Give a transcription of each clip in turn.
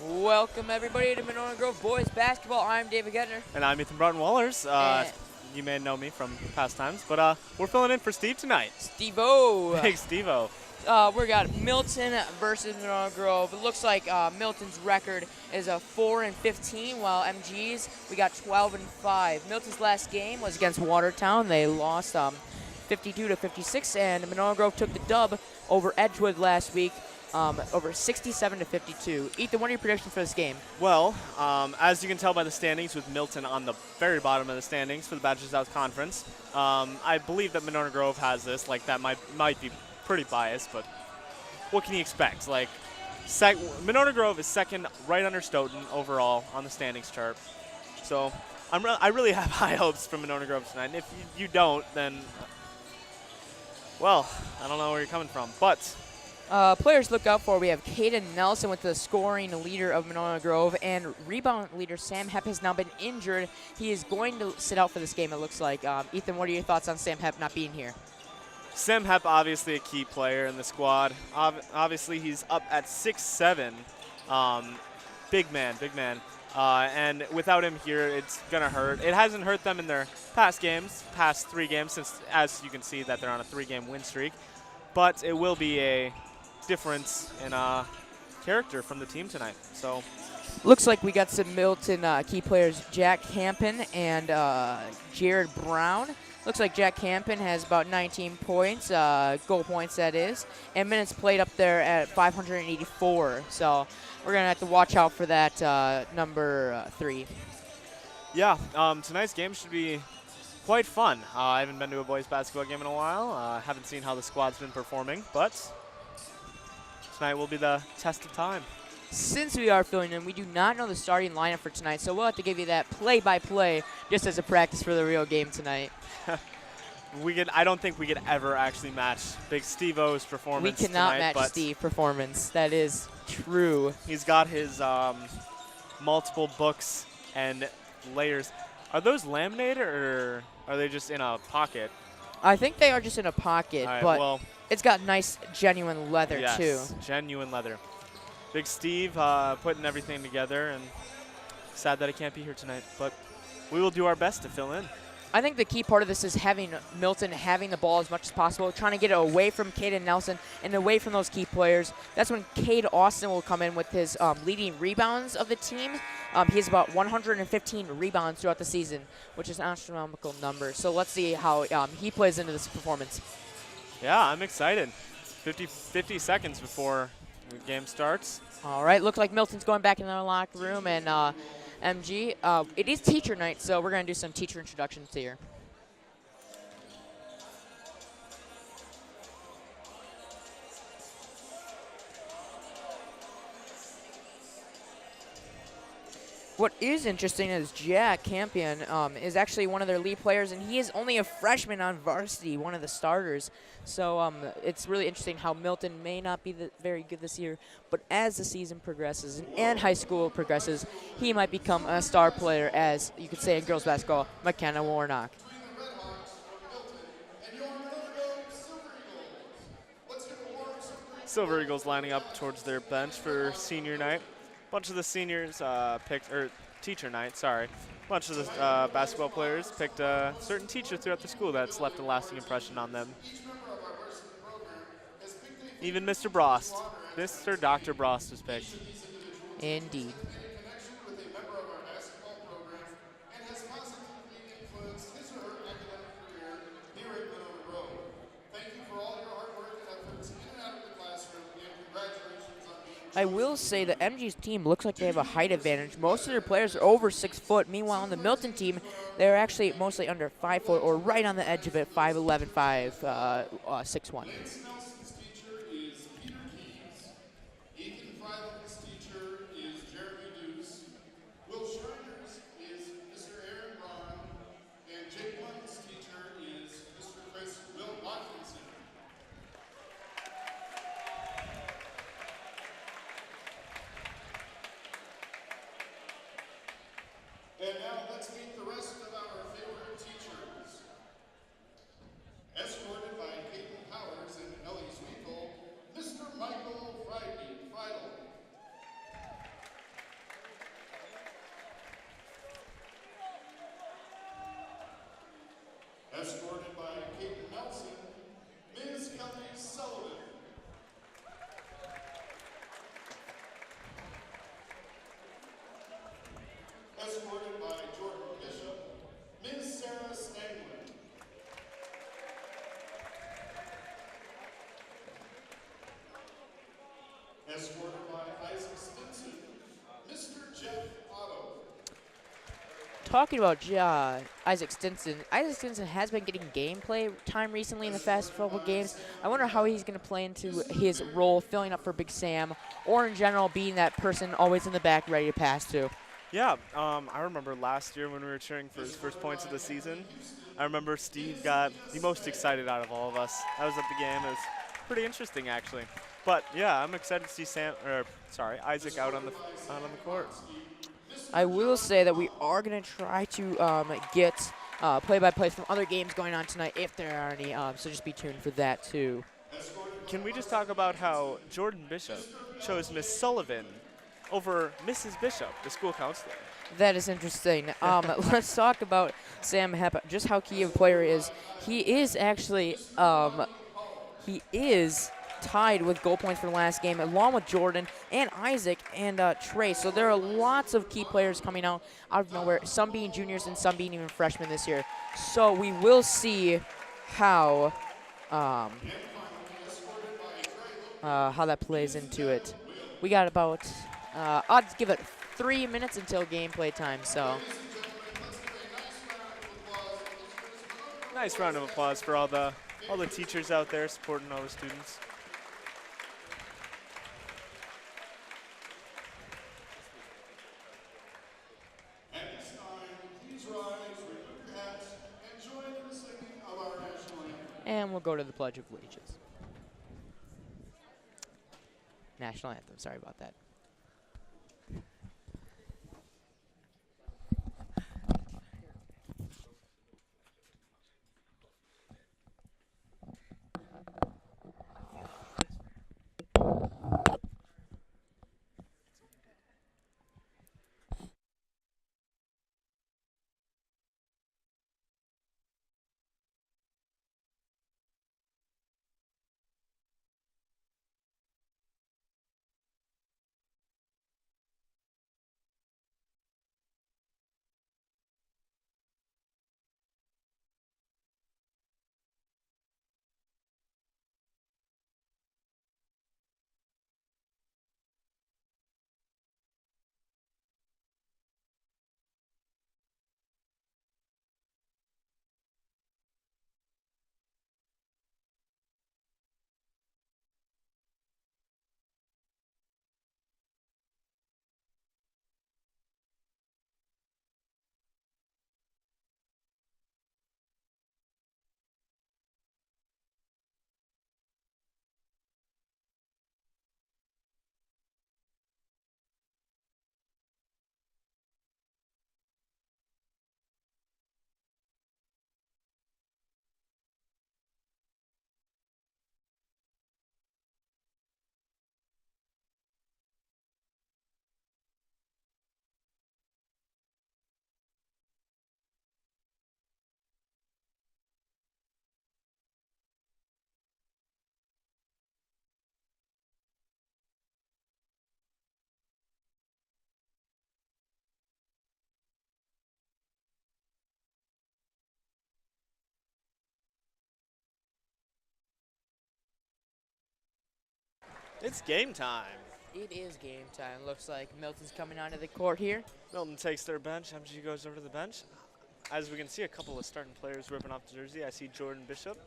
Welcome everybody to Monona Grove Boys Basketball. I'm David Gettner. And I'm Ethan Broughton-Wallers. And You may know me from past times, but we're filling in for Steve tonight. Steve-O. Big Steve-O. We got Milton versus Monona Grove. It looks like Milton's record is a 4-15, while MG's we got 12-5. Milton's last game was against Watertown. They lost 52-56, and Monona Grove took the dub over Edgewood last week. Over 67-52. Ethan, what are your predictions for this game? Well, as you can tell by the standings, with Milton on the very bottom of the standings for the Badger South Conference, I believe that Monona Grove has this. Like, that might be pretty biased, but what can you expect? Like, Monona Grove is second right under Stoughton overall on the standings chart. So I really have high hopes for Monona Grove tonight. And if you don't, then, well, I don't know where you're coming from. But Players to look out for, we have Caden Nelson with the scoring leader of Monona Grove, and rebound leader Sam Hepp has now been injured. He is going to sit out for this game, it looks like. Ethan, what are your thoughts on Sam Hepp not being here? Sam Hepp, obviously a key player in the squad. Obviously, he's up at 6'7". Big man. And without him here, it's going to hurt. It hasn't hurt them in their past 3 games, since, as you can see, that they're on a 3-game win streak. But it will be a difference in character from the team tonight. So, looks like we got some Milton key players, Jack Campen and Jared Brown. Looks like Jack Campen has about 19 points, goal points that is, and minutes played up there at 584. So we're going to have to watch out for that number 3. Yeah, tonight's game should be quite fun. I haven't been to a boys basketball game in a while. Haven't seen how the squad's been performing, but tonight will be the test of time. Since we are filling in, we do not know the starting lineup for tonight, so we'll have to give you that play-by-play just as a practice for the real game tonight. I don't think we could ever actually match Big Steve-O's performance We cannot tonight, match Steve's performance. That is true. He's got his multiple books and layers. Are those laminated, or are they just in a pocket? I think they are just in a pocket, All right, but well, it's got nice, genuine leather, yes, too. Genuine leather. Big Steve putting everything together, and sad that he can't be here tonight, but we will do our best to fill in. I think the key part of this is having Milton having the ball as much as possible, trying to get it away from Caden Nelson and away from those key players. That's when Cade Austin will come in with his leading rebounds of the team. He has about 115 rebounds throughout the season, which is an astronomical number. So let's see how he plays into this performance. Yeah, I'm excited. 50 seconds before the game starts. All right, looks like Milton's going back in their locker room, and MG, it is teacher night, so we're going to do some teacher introductions here. What is interesting is Jack Campion is actually one of their lead players, and he is only a freshman on varsity, one of the starters. So it's really interesting how Milton may not be very good this year, but as the season progresses and high school progresses, he might become a star player, as you could say in girls basketball, McKenna Warnock. Silver Eagles lining up towards their bench for senior night. Bunch of the seniors teacher night, sorry. Bunch of the basketball players picked a certain teacher throughout the school that's left a lasting impression on them. Even Mr. Brost, Mr. Dr. Brost was picked. Indeed. I will say the MG's team looks like they have a height advantage. Most of their players are over 6 foot. Meanwhile, on the Milton team, they're actually mostly under 5 foot or right on the edge of it, 5'11", 6'1". And now let's meet the rest of our favorite teachers. Escorted by Caitlin Powers and Ellen talking about Isaac Stinson, Isaac Stinson has been getting gameplay time recently in the fast couple games. I wonder how he's going to play into his role filling up for Big Sam, or in general being that person always in the back ready to pass to. Yeah, I remember last year when we were cheering for his first points of the season. I remember Steve got the most excited out of all of us. I was at the game. It was pretty interesting, actually. But yeah, I'm excited to see Isaac out on the court. I will say that we are going to try to get play-by-play from other games going on tonight if there are any, so just be tuned for that too. Can we just talk about how Jordan Bishop chose Miss Sullivan over Mrs. Bishop, the school counselor? That is interesting. Let's talk about Sam Hepp, just how key of a player he is. He is actually, he is tied with goal points for the last game, along with Jordan and Isaac and Trey. So there are lots of key players coming out of nowhere, some being juniors and some being even freshmen this year. So we will see how that plays into it. We got about, I'll give it 3 minutes until gameplay time, so. Nice round of applause for all the teachers out there supporting all the students. And we'll go to the Pledge of Allegiance. National Anthem, sorry about that. It's game time. It is game time. Looks like Milton's coming onto the court here. Milton takes their bench. MG goes over to the bench. As we can see, a couple of starting players ripping off the jersey. I see Jordan Bishop,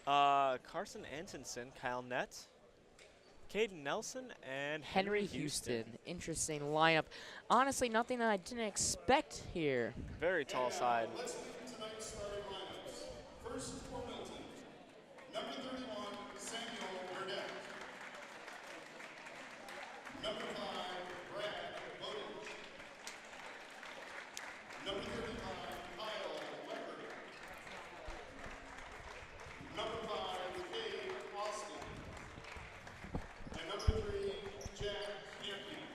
Carson Antonson, Kyle Nett, Caden Nelson, and Henry Houston. Interesting lineup. Honestly, nothing that I didn't expect here. Very tall side. Let's begin tonight's starting lineups. First for Milton, number 31, Samuel Burdett. Number 5, Brad Bowditch. Number 35, Kyle Leopard. Number 5, Dave Austin. And number 3, Jack Campion.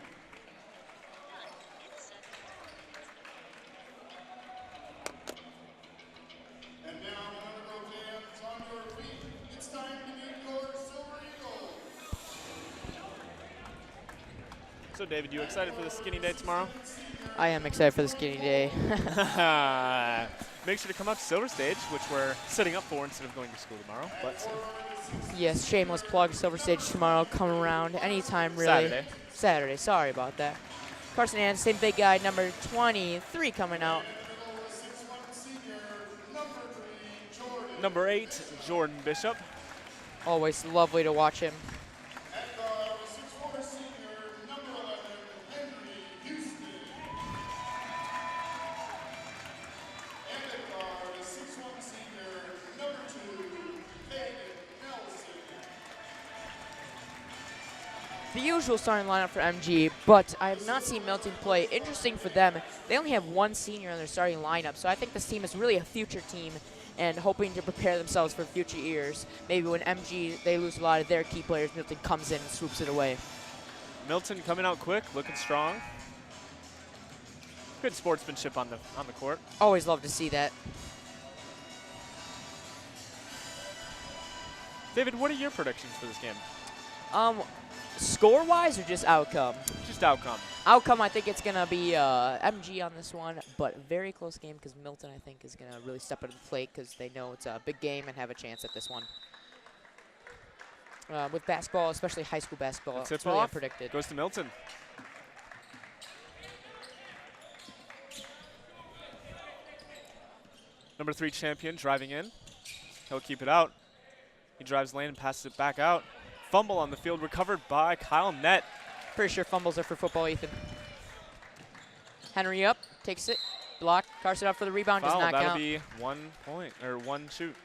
And now, Monona fans, on your feet. It's time to meet your Silver Eagles. So, David, you excited for the skinny day tomorrow? I am excited for the skinny day. Make sure to come out to Silver Stage, which we're setting up for instead of going to school tomorrow. But Yes, shameless plug. Silver Stage tomorrow. Come around anytime, really. Saturday. Sorry about that. Carson Anderson, big guy, number 23 coming out. Number 8, Jordan Bishop. Always lovely to watch him. At guard, 6'4" senior, number 11, Henry Houston. And at guard, 6'1" senior, number 2, Caden Nelson. The usual starting lineup for MG, but I have not seen Milton play. Interesting for them, they only have one senior in their starting lineup, so I think this team is really a future team and hoping to prepare themselves for future years. Maybe when MG, they lose a lot of their key players, Milton comes in and swoops it away. Milton coming out quick, looking strong. Good sportsmanship on the court. Always love to see that. David, what are your predictions for this game? Score-wise or just outcome? Just outcome. Outcome, I think it's going to be MG on this one, but very close game because Milton, I think, is going to really step up to the plate because they know it's a big game and have a chance at this one. With basketball, especially high school basketball, it's really unpredicted. Goes to Milton. Number 3 champion driving in. He'll keep it out. He drives lane and passes it back out. Fumble on the field recovered by Kyle Nett. Pretty sure fumbles are for football, Ethan. Henry up, takes it, block, Carson up for the rebound, Foul, does not that'll count. be 1 point, or 1 shoot.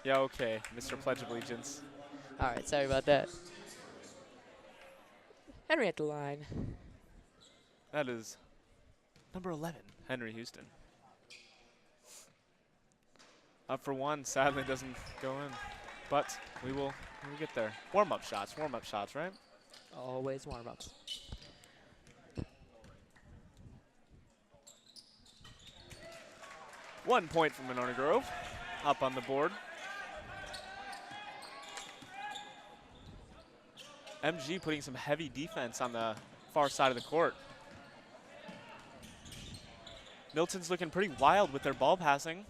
Yeah, okay, Mr. Pledge of Allegiance. All right, sorry about that. Henry at the line. That is number 11, Henry Houston. Up for 1, sadly doesn't go in, but we'll get there. Warm-up shots, right? Always warm-ups. One point from Monona Grove, up on the board. MG putting some heavy defense on the far side of the court. Milton's looking pretty wild with their ball passing.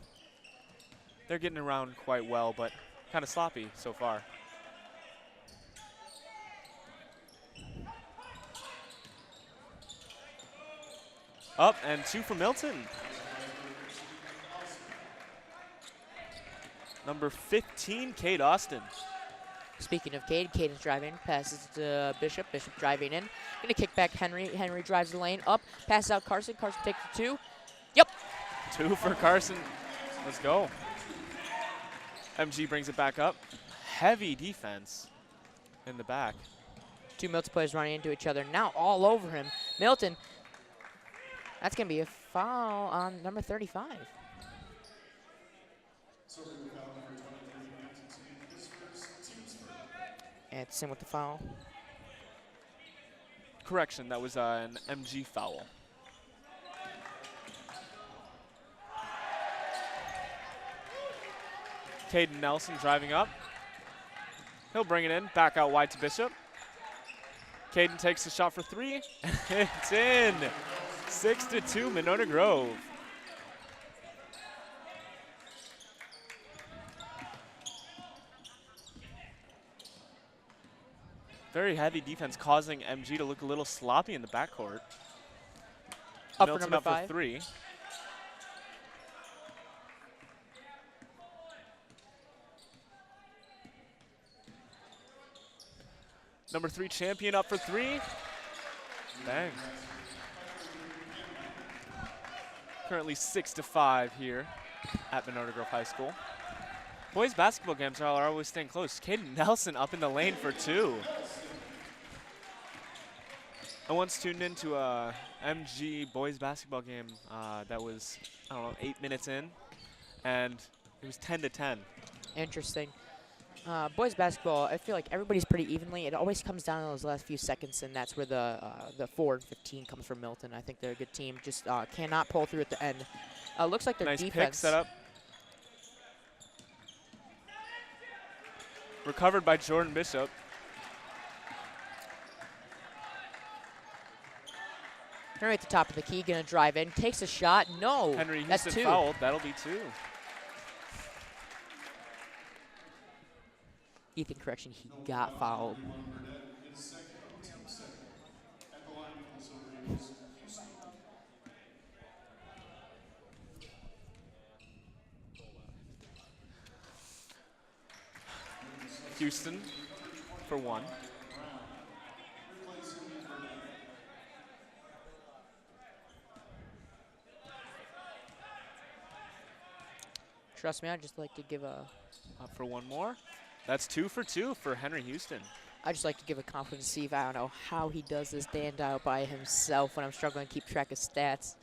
They're getting around quite well, but kind of sloppy so far. Up and 2 for Milton. Number 15, Cade Austin. Speaking of Cade, Cade is driving, passes to Bishop, Bishop driving in. Gonna kick back Henry, Henry drives the lane, up, passes out Carson, Carson takes the 2. Yep. 2 for Carson, let's go. MG brings it back up. Heavy defense in the back. 2 Milton players running into each other, now all over him. Milton, that's gonna be a foul on number 35. And it's in with the foul. Correction, that was an MG foul. Caden Nelson driving up. He'll bring it in, back out wide to Bishop. Caden takes the shot for 3. It's in. 6-2, Monona Grove. Very heavy defense causing MG to look a little sloppy in the backcourt. Up Milton for number up 5. for 3. Number 3 champion up for 3. Bang. Currently 6-5 here at Monona Grove High School. Boys basketball games are always staying close. Caden Nelson up in the lane for 2. I once tuned into a MG boys basketball game that was, I don't know, 8 minutes in, and it was 10-10. Interesting. Boys basketball, I feel like everybody's pretty evenly. It always comes down to those last few seconds, and that's where the 4 and 15 comes from Milton. I think they're a good team, just cannot pull through at the end. Looks like their Nice defense. pick set up. Recovered by Jordan Bishop. Henry at the top of the key, gonna drive in, takes a shot. No, Henry that's Houston 2. fouled. That'll be 2. Ethan, correction, he got fouled. Houston for 1. Trust me, I'd just like to give a Up for 1 more. That's 2 for 2 for Henry Houston. I just like to give a confidence to see if I don't know how he does this Dan dial by himself when I'm struggling to keep track of stats.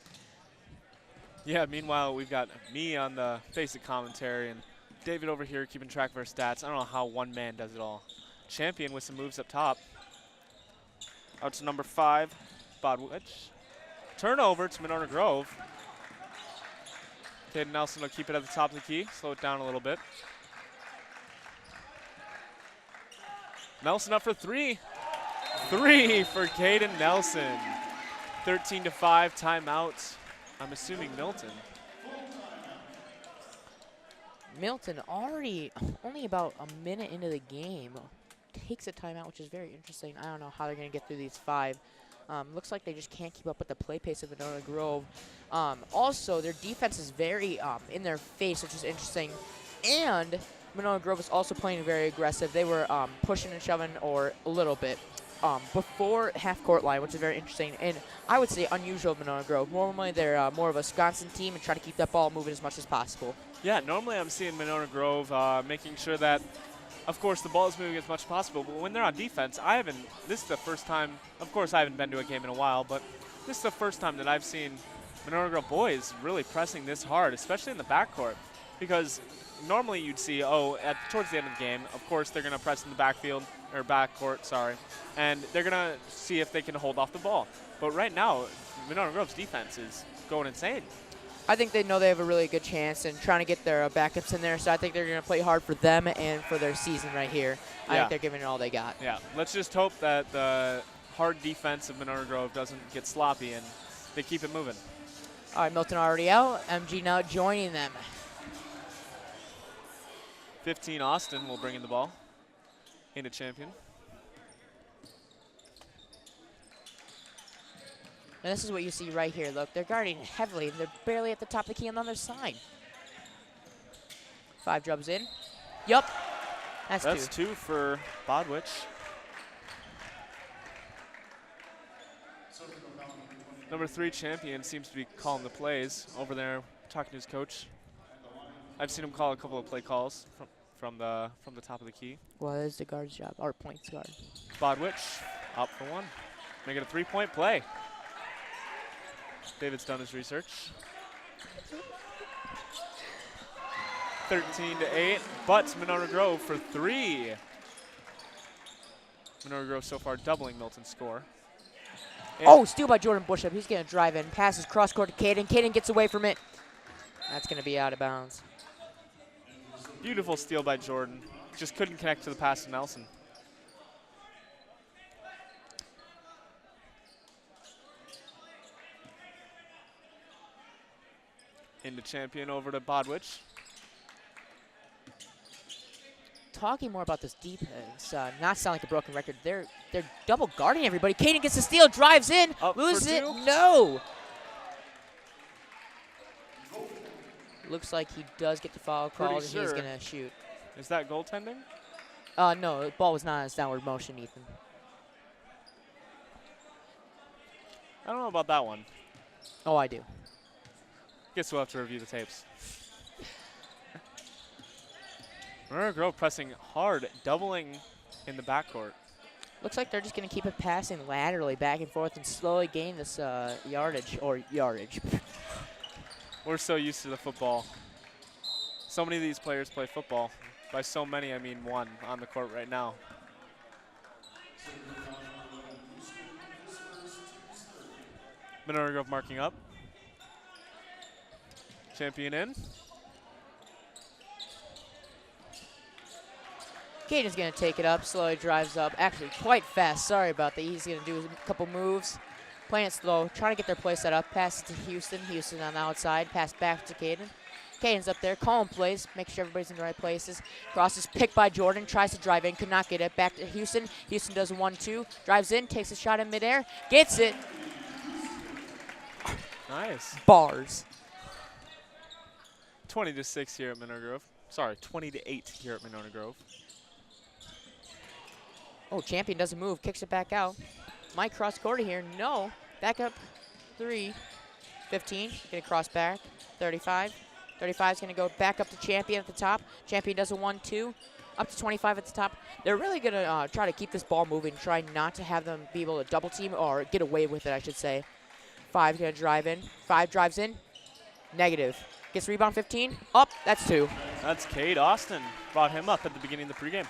Yeah, meanwhile, we've got me on the basic commentary and David over here keeping track of our stats. I don't know how one man does it all. Champion with some moves up top. Out to number 5, Bodwich. Turnover to Monona Grove. Caden Nelson will keep it at the top of the key, slow it down a little bit. Nelson up for 3. 3 for Caden Nelson. 13-5, timeout. I'm assuming Milton. Milton already only about a minute into the game takes a timeout, which is very interesting. I don't know how they're going to get through these 5. Looks like they just can't keep up with the play pace of Monona Grove. Also, their defense is very in their face, which is interesting. And Monona Grove is also playing very aggressive. They were pushing and shoving or a little bit before half-court line, which is very interesting. And I would say unusual of Monona Grove. Normally, they're more of a Wisconsin team and try to keep that ball moving as much as possible. Yeah, normally I'm seeing Monona Grove making sure that, of course, the ball is moving as much as possible. But when they're on defense, this is the first time, of course, I haven't been to a game in a while, but this is the first time that I've seen Monona Grove boys really pressing this hard, especially in the backcourt. Because normally you'd see, towards the end of the game, of course, they're going to press in the backfield, or backcourt, sorry, and they're going to see if they can hold off the ball. But right now, Monona Grove's defense is going insane. I think they know they have a really good chance and trying to get their backups in there, so I think they're going to play hard for them and for their season right here. I think they're giving it all they got. Yeah, let's just hope that the hard defense of Monona Grove doesn't get sloppy and they keep it moving. All right, Milton already out. MG now joining them. 15 Austin will bring in the ball into Champion. And this is what you see right here. Look, they're guarding heavily. They're barely at the top of the key on the other side. 5 dribbles in. Yup. That's 2. 2 for Bodwich. Number 3 Champion seems to be calling the plays over there, talking to his coach. I've seen him call a couple of play calls from the top of the key. Well, that is the guard's job, or points guard. Bodwich up for 1. Make it a 3-point play. David's done his research. 13-8, but Monona Grove for 3. Monona Grove so far doubling Milton's score. And Steal by Jordan Bushup. He's going to drive in. Passes cross-court to Caden. Caden gets away from it. That's going to be out of bounds. beautiful steal by Jordan. Just couldn't connect to the pass to Nelson. Into Champion over to Bodwich. Talking more about this defense, not sound like a broken record. They're double guarding everybody. Caden gets the steal, drives in, loses it. No. Looks like he does get the foul called, and he's gonna shoot. Is that goaltending? No, the ball was not in his downward motion, Ethan. I don't know about that one. Oh, I do. Guess we'll have to review the tapes. Monona Grove pressing hard, doubling in the backcourt. Looks like they're just going to keep it passing laterally back and forth and slowly gain this yardage. We're so used to the football. So many of these players play football. By so many, I mean one on the court right now. Monona Grove marking up. Champion in. Caden's going to take it up, slowly drives up, actually quite fast. Sorry about that. He's going to do a couple moves. Playing it slow, trying to get their play set up. Pass it to Houston. Houston on the outside. Pass back to Caden. Caden's up there, calling plays, make sure everybody's in the right places. Cross is picked by Jordan, tries to drive in, could not get it. Back to Houston. Houston does a 1-2, drives in, takes a shot in midair, gets it. Nice. Bars. 20-6 here at Monona Grove. Sorry, 20-8 here at Monona Grove. Oh, Champion doesn't move, kicks it back out. Might cross quarter here. No. Back up 3. 15. Gonna cross back. 35. 35 is gonna go back up to Champion at the top. Champion does a 1-2. Up to 25 at the top. They're really gonna try to keep this ball moving, try not to have them be able to double team or get away with it, I should say. 5 gonna drive in. 5 drives in. Negative. Gets rebound 15. Up. That's 2. That's Cade Austin. Brought him up at the beginning of the pregame.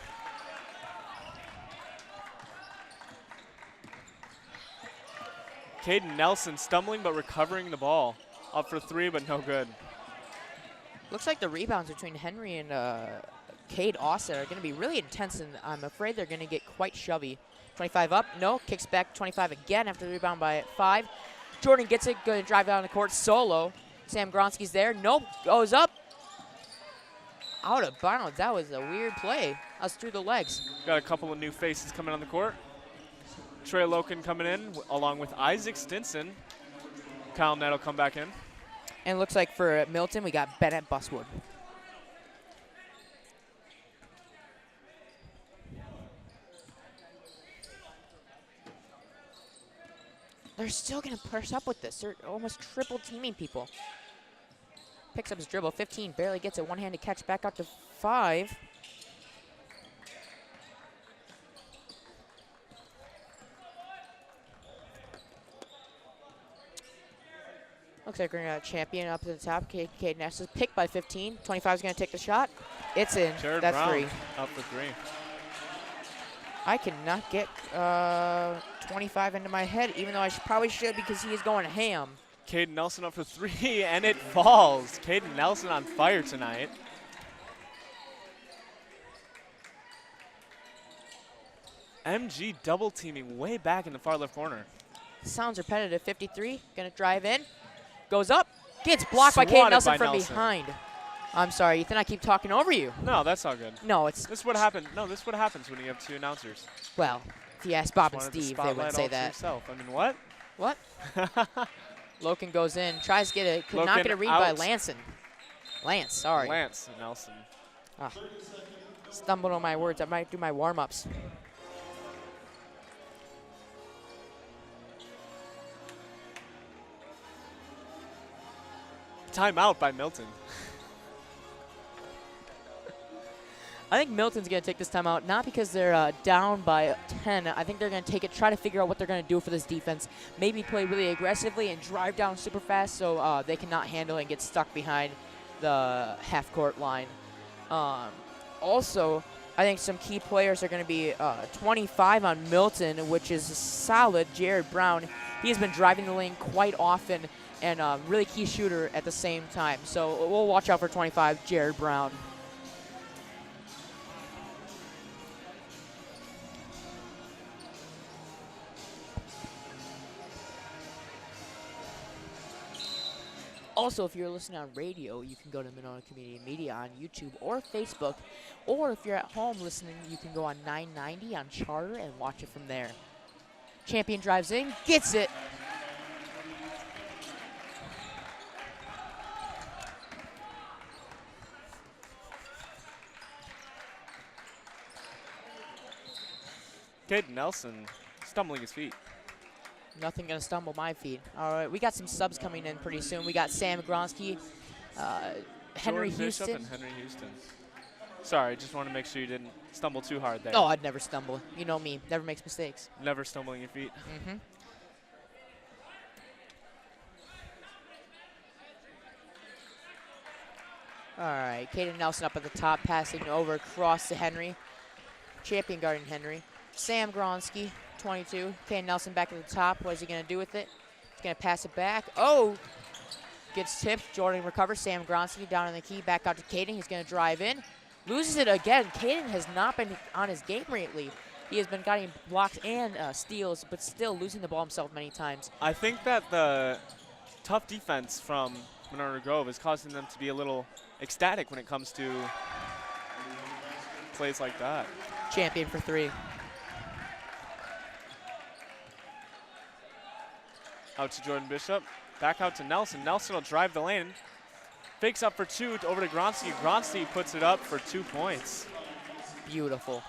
Caden Nelson stumbling but recovering the ball. Up for 3, but no good. Looks like the rebounds between Henry and Cade Austin are going to be really intense, and I'm afraid they're going to get quite shovey. 25 up, no, kicks back 25 again after the rebound by 5. Jordan gets it, going to drive down the court solo. Sam Gronsky's there, nope, goes up. Out of bounds, that was a weird play. That was through the legs. Got a couple of new faces coming on the court. Trey Loken coming in along with Isaac Stinson. Kyle Nettle come back in. And it looks like for Milton, we got Bennett Buswood. They're still going to push up with this. They're almost triple teaming people. Picks up his dribble. 15, barely gets a one-handed catch back out to 5. Looks like we're going to Champion up to the top. Cade Ness is picked by 15. 25 is going to take the shot. It's in. Jared That's Brown 3. up for 3. I cannot get 25 into my head, even though I probably should because he is going ham. Caden Nelson up for 3, and it falls. Caden Nelson on fire tonight. MG double teaming way back in the far left corner. Sounds repetitive. 53, going to drive in. Goes up, gets blocked by Cade Swatted Nelson by from Nelson. behind. I'm sorry, Ethan, I keep talking over you. No, that's all good. No, it's, This is what happened. No, this is what happens when you have 2 announcers. well, if you ask Bob and Wanted the Steve, they would spotlight say all to that. yourself. I mean, what? What? Loken goes in, tries to get it, could not Loken get a read by out. Lanson. Lance, sorry. Lance Nelson. Ah, stumbled on my words. I might do my warm-ups. Timeout by Milton. I think Milton's going to take this time out, not because they're down by 10. I think they're going to take it, try to figure out what they're going to do for this defense. Maybe play really aggressively and drive down super fast so they cannot handle it and get stuck behind the half-court line. Also, I think some key players are going to be 25 on Milton, which is solid. Jared Brown, he has been driving the lane quite often and really key shooter at the same time. So we'll watch out for 25, Jared Brown. Also, if you're listening on radio, you can go to Monona Community Media on YouTube or Facebook. Or if you're at home listening, you can go on 990 on Charter and watch it from there. Champion drives in, gets it. Caden Nelson stumbling his feet. Nothing gonna stumble my feet. All right, we got some subs coming in pretty soon. We got Sam Gronsky, Henry Jordan Bishop Houston. and Henry Houston. Sorry, just want to make sure you didn't stumble too hard there. Oh, I'd never stumble. You know me, never makes mistakes. Never stumbling your feet. Mm-hmm. All right, Caden Nelson up at the top, passing over across to Henry. Champion guarding Henry. Sam Gronsky, 22. Caden Nelson back at the top. What is he going to do with it? He's going to pass it back. Oh! Gets tipped. Jordan recovers. Sam Gronsky down in the key. Back out to Caden. He's going to drive in. Loses it again. Caden has not been on his game lately. He has been getting blocks and steals, but still losing the ball himself many times. I think that the tough defense from Monona Grove is causing them to be a little ecstatic when it comes to plays like that. Champion for 3. Out to Jordan Bishop. Back out to Nelson. Nelson will drive the lane. Fakes up for 2 over to Gronsky. Gronsky puts it up for 2 points. Beautiful.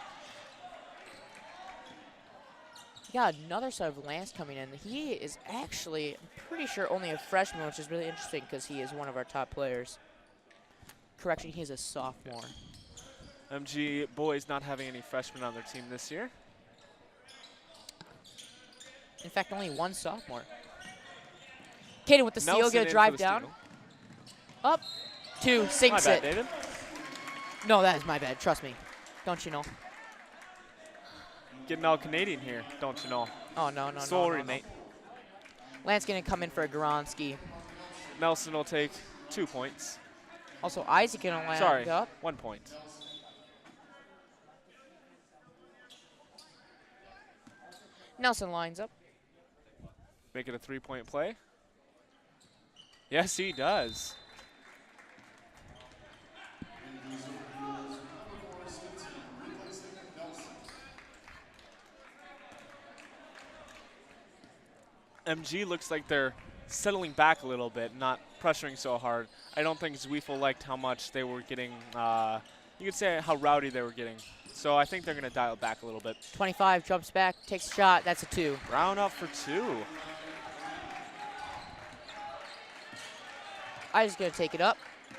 We got another set of Lance coming in. He is actually, I'm pretty sure, only a freshman, which is really interesting because he is one of our top players. Correction, he's a sophomore. MG boys not having any freshmen on their team this year. In fact, only one sophomore. Caden with the steal, Nelson get a in drive for the down. steal. Up, 2, My sinks bad, it. David. No, that is my bad, trust me. Don't you know? Getting all Canadian here, don't you know? Oh, no. Sorry, mate. Lance gonna come in for a Goronski. Nelson will take 2 points. Also, Isaac gonna land Sorry, up. 1 point. Nelson lines up. Make it a 3-point play. Yes, he does. MG looks like they're settling back a little bit, not pressuring so hard. I don't think Zweifel liked how much they were getting, you could say how rowdy they were getting. So I think they're going to dial it back a little bit. 25, jumps back, takes a shot, that's a 2. Round up for 2. Isaac's gonna take it up.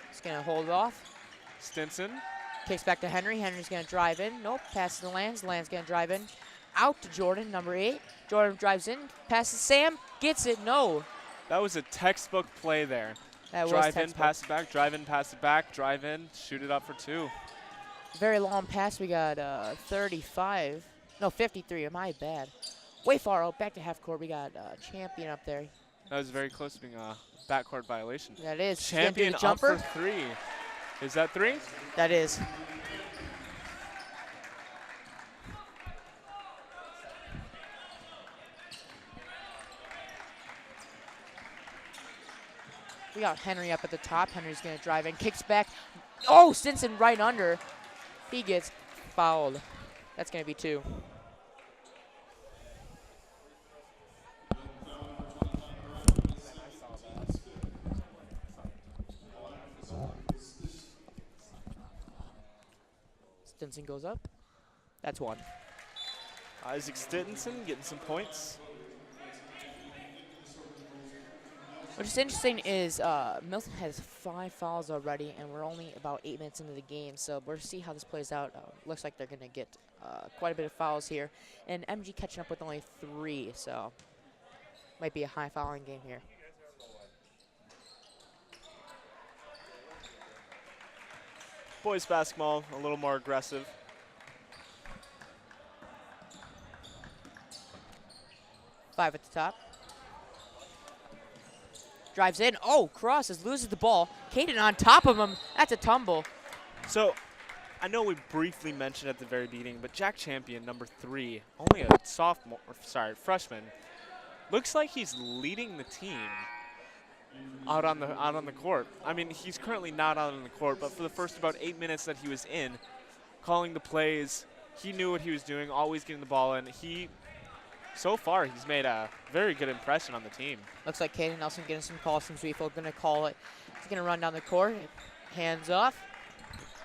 He's gonna hold off. Stinson. Kicks back to Henry. Henry's going to drive in. Nope. Passes to Lance. Lance going to drive in. Out to Jordan, number 8. Jordan drives in. Passes Sam. Gets it. No. That was a textbook play there. That was Drive in, textbook. pass it back. Drive in, pass it back. Drive in, shoot it up for 2. Very long pass. We got 35. No, 53. My bad. Way far out. Back to half court. We got Champion up there. That was very close to being a backcourt violation. That is. He's gonna do Champion the up jumper. for 3. Is that 3? That is. We got Henry up at the top. Henry's going to drive in. Kicks back. Oh, Stinson right under. He gets fouled. That's going to be 2. Stinson goes up. That's 1. Isaac Stinson getting some points. What's interesting is Milton has 5 fouls already, and we're only about 8 minutes into the game, so we'll see how this plays out. Looks like they're going to get quite a bit of fouls here, and MG catching up with only 3, so might be a high fouling game here. Boys basketball, a little more aggressive. Five at the top. Drives in. Oh, crosses, loses the ball. Caden on top of him. That's a tumble. So, I know we briefly mentioned at the very beginning, but Jack Champion, number 3, only a freshman, looks like he's leading the team out on the court. I mean, he's currently not out on the court, but for the first about 8 minutes that he was in, calling the plays, he knew what he was doing, always getting the ball in. So far, he's made a very good impression on the team. Looks like Caden Nelson getting some calls from Zweifel. Going to call it. He's going to run down the court. Hands off.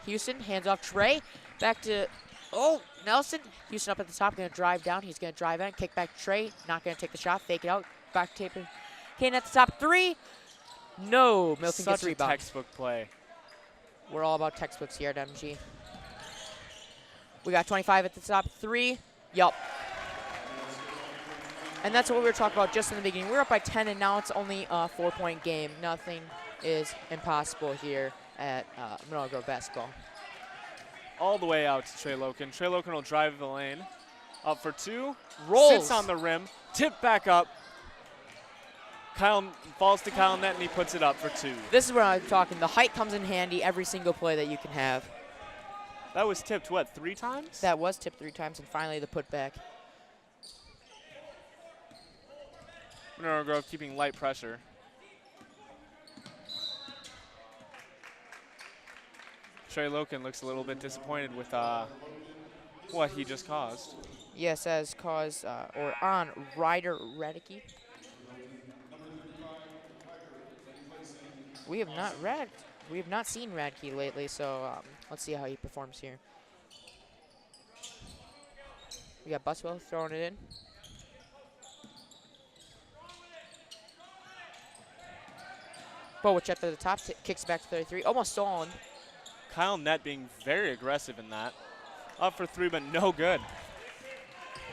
Houston, hands off Trey. Back to, Nelson. Houston up at the top, going to drive down. He's going to drive in, kick back to Trey. Not going to take the shot, fake it out. Back taping. Caden at the top, 3. No, Milton gets Such a rebound. textbook play. We're all about textbooks here at MG. We got 25 at the top, 3. Yup. And that's what we were talking about just in the beginning. We were up by 10, and now it's only a 4-point game. Nothing is impossible here at Monona Grove basketball. All the way out to Trey Loken. Trey Loken will drive the lane. Up for 2. Rolls. Sits on the rim. Tip back up. Kyle falls to Kyle Net, and he puts it up for 2. This is where I'm talking. The height comes in handy every single play that you can have. That was tipped, what, 3 times? That was tipped 3 times, and finally the putback. Monona Grove keeping light pressure. Trey Loken looks a little bit disappointed with what he just caused. Yes, as caused or on Ryder Radicke. We have not seen Radke lately, so let's see how he performs here. We got Buswell throwing it in. Bowich up to the top, kicks back to 33. Almost stolen. Kyle Nett being very aggressive in that. Up for three, but no good.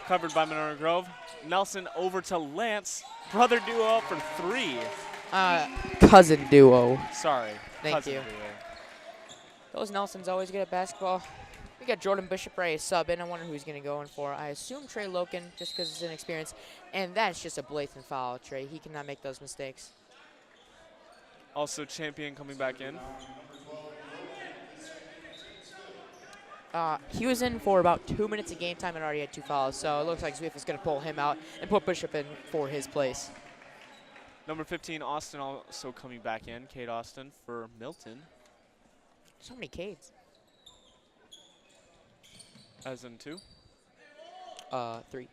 Covered by Monona Grove. Nelson over to Lance. Brother duo up for three. Cousin duo. Sorry. Thank cousin you. duo. Those Nelsons always good at basketball. We got Jordan Bishop Ray sub in. I wonder who he's going to go in for. I assume Trey Loken just because it's inexperienced. And that's just a blatant foul, Trey. He cannot make those mistakes. Also Champion coming back in. He was in for about 2 minutes of game time and already had 2 fouls. So it looks like Zwift is going to pull him out and put Bishop in for his place. Number 15, Austin also coming back in. Kate Austin for Milton. So many Cades. As in 2. 3.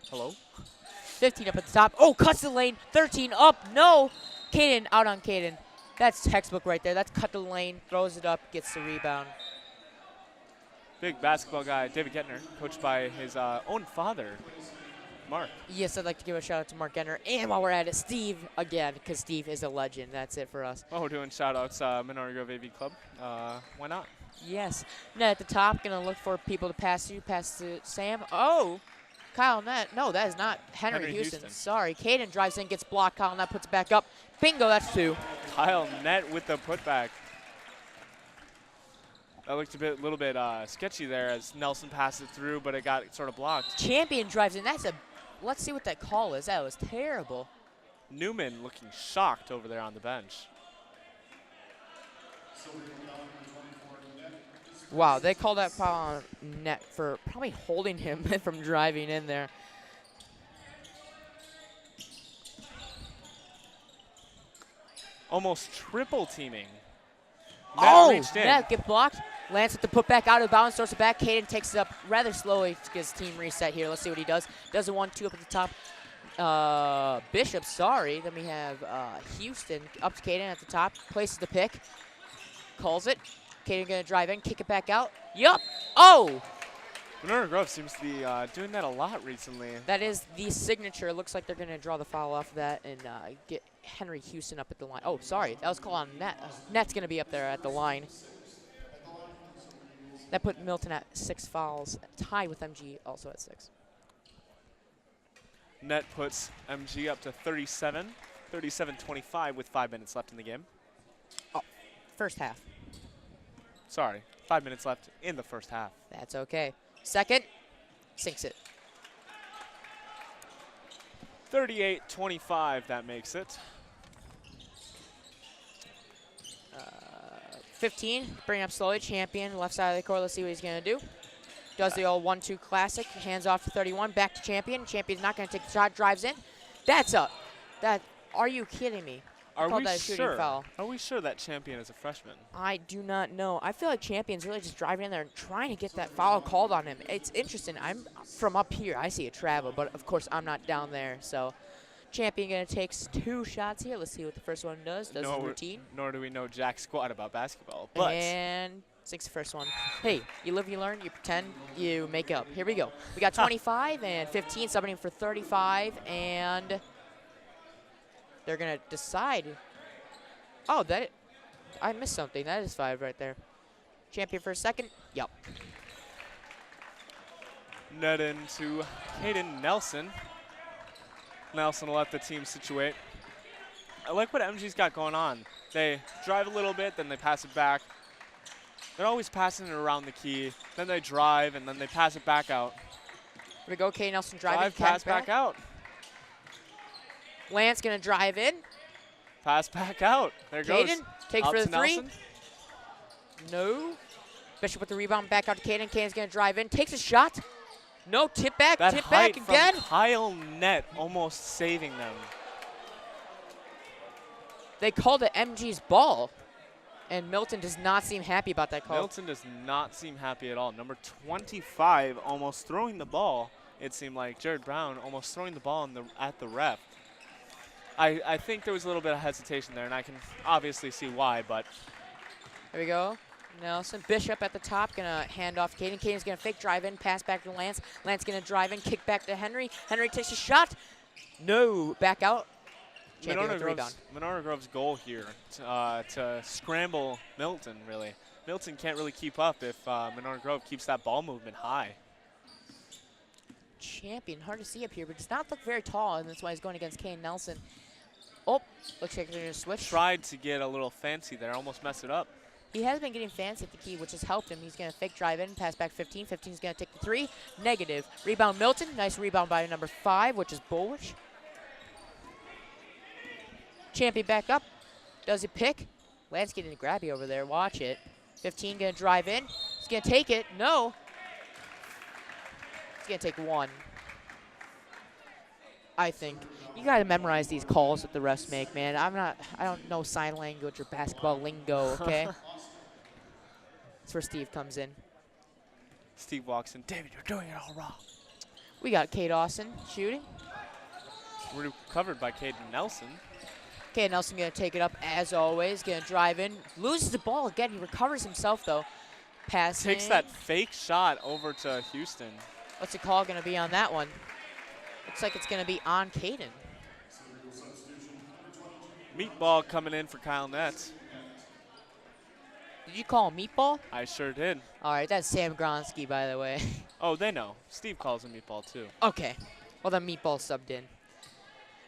Hello? 15 up at the top. Oh, cuts the lane. 13 up. No. Caden out on Caden. That's textbook right there. That's cut the lane, throws it up, gets the rebound. Big basketball guy, David Gettner, coached by his own father, Mark. Yes, I'd like to give a shout out to Mark Genner. And while we're at it, Steve again, because Steve is a legend. That's it for us. Oh, we're doing shout outs, Monona Grove AV Club. Why not? Yes. Net at the top, going to look for people to pass to. Pass to Sam. Oh, Kyle Net. No, that is not Henry Houston. Sorry. Caden drives in, gets blocked. Kyle Net puts it back up. Bingo, that's 2. Kyle Net with the putback. That looked a little bit sketchy there as Nelson passed it through, but it got sort of blocked. Champion drives in. That's a, let's see what that call is. That was terrible. Newman looking shocked over there on the bench. Wow, they called that foul on Net for probably holding him from driving in there. Almost triple teaming. Oh, reached in. Net get blocked. Lance with the putback out of bounds, throws it back. Caden takes it up rather slowly to get his team reset here. Let's see what he does. Does a 1-2 up at the top. Bishop, sorry. Then we have Houston up to Caden at the top. Places the pick. Calls it. Caden going to drive in, kick it back out. Yup. Oh! Monona Grove seems to be doing that a lot recently. That is the signature. Looks like they're going to draw the foul off of that and get Henry Houston up at the line. Oh, sorry. That was called on Net. Net's going to be up there at the line. That put Milton at 6 fouls. Tied with MG also at 6. Net puts MG up to 37, 37-25 with 5 minutes left in the game. Oh, first half. Sorry, 5 minutes left in the first half. That's okay. Second, sinks it. 38-25, that makes it. 15, bring up slowly. Champion, left side of the court. Let's see what he's going to do. Does the old 1-2 classic. Hands off to 31. Back to Champion. Champion's not going to take the shot. Drives in. That's up. Are you kidding me? Are we that a shooting sure? foul. Are we sure that Champion is a freshman? I do not know. I feel like Champion's really just driving in there and trying to get that foul called on him. It's interesting. I'm from up here. I see a travel, but of course I'm not down there. So Champion going to take 2 shots here. Let's see what the first one does. Does his routine. Nor do we know jack squat about basketball. But and sinks the first one. Hey, you live, you learn, you pretend, you make up. Here we go. We got 25 and 15, subbing for 35, and they're going to decide. Oh, I missed something. That is 5 right there. Champion for a second. Yup. net into Caden Nelson. Nelson will let the team situate. I like what MG's got going on. They drive a little bit, then they pass it back. They're always passing it around the key. Then they drive, and then they pass it back out. Here we go. K. Nelson driving. Drive, pass back out. Lance going to drive in. Pass back out. There goes. Caden takes Out for the to 3. Nelson. No. Bishop with the rebound back out to Caden. Caden's going to drive in. Takes a shot. No. Tip back. That Tip back height again. from Kyle Net almost saving them. They called it MG's ball. And Milton does not seem happy about that call. Milton does not seem happy at all. Number 25 almost throwing the ball. It seemed like Jared Brown almost throwing the ball at the ref. I think there was a little bit of hesitation there, and I can obviously see why, but. Here we go. Nelson. Bishop at the top, gonna hand off Caden. Caden's gonna fake drive in, pass back to Lance. Lance gonna drive in, kick back to Henry. Henry takes a shot. No, back out. Champion with the rebound. Monona Grove's goal here to scramble Milton, really. Milton can't really keep up if Monona Grove keeps that ball movement high. Champion, hard to see up here, but does not look very tall, and that's why he's going against Kane Nelson. Oh, looks like they're going to switch. Tried to get a little fancy there, almost messed it up. He has been getting fancy at the key, which has helped him. He's going to fake drive in, pass back 15. 15's going to take the 3. Negative. Rebound Milton. Nice rebound by number 5, which is Bulwich. Champion back up. Does he pick? Lance getting a grabby over there. Watch it. 15 going to drive in. He's going to take it. No. He's going to take 1. I think. You got to memorize these calls that the refs make, man. I don't know sign language or basketball lingo, okay? That's where Steve comes in. Steve walks in. David, you're doing it all wrong. We got Kate Austin shooting. We're covered by Caden Nelson. Okay, Nelson going to take it up as always. Going to drive in. Loses the ball again. He recovers himself, though. Passing. Takes that fake shot over to Houston. What's the call going to be on that one? Looks like it's going to be on Caden. Meatball coming in for Kyle Netz. Did you call him Meatball? I sure did. All right, that's Sam Gronsky, by the way. Oh, they know. Steve calls him Meatball, too. Okay. Well, then Meatball subbed in.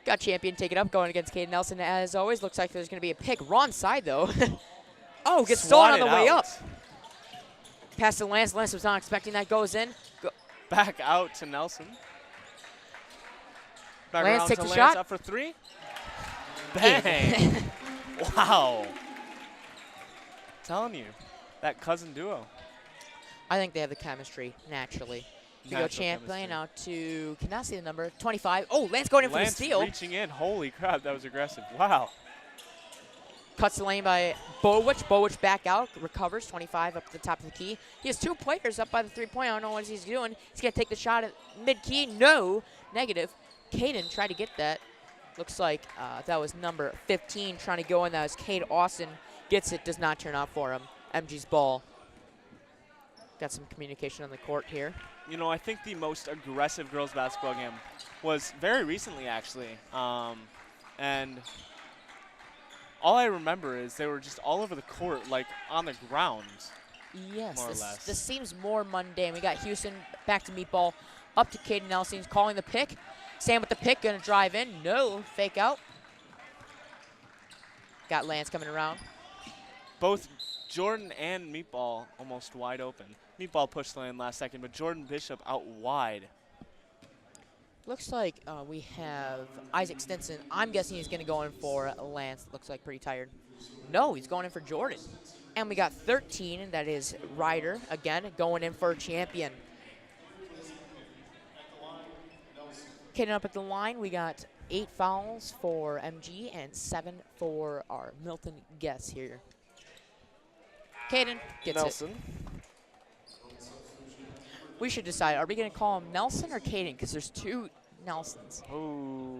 Got Champion take it up, going against Caden Nelson as always. Looks like there's going to be a pick. Wrong side, though. Oh, gets stolen on the way up. Pass to Lance. Lance was not expecting that. Goes in. Back out to Nelson. Back Lance around takes to a Lance, shot. Up for 3. Bang. Wow. Telling you, that cousin duo. I think they have the chemistry naturally. We go Champion out to, cannot see the number, 25. Oh, Lance going in for the steal. Lance reaching in. Holy crap, that was aggressive. Wow. Cuts the lane by Bowich. Bowich back out, recovers, 25 up to the top of the key. He has 2 players up by the 3-point. I don't know what he's doing. He's going to take the shot at mid-key. No, negative. Caden tried to get that. Looks like that was number 15 trying to go in. That was Kate Austin. Gets it, does not turn out for him. MG's ball. Got some communication on the court here. You know, I think the most aggressive girls basketball game was very recently, actually. And all I remember is they were just all over the court, like on the ground. Yes, more or less. This seems more mundane. We got Houston back to Meatball, up to Caden Nelson. He's calling the pick. Sam with the pick, gonna drive in. No, fake out. Got Lance coming around. Both Jordan and Meatball almost wide open. Meatball pushed the lane last second, but Jordan Bishop out wide. Looks like we have Isaac Stinson. I'm guessing he's going to go in for Lance. Looks like pretty tired. No, he's going in for Jordan. And we got 13, and that is Ryder, again, going in for Champion. Getting up at the line, we got 8 fouls for MG and 7 for our Milton guests here. Caden gets Nelson. it. We should decide, are we going to call him Nelson or Caden? Because there's 2 Nelsons. Oh,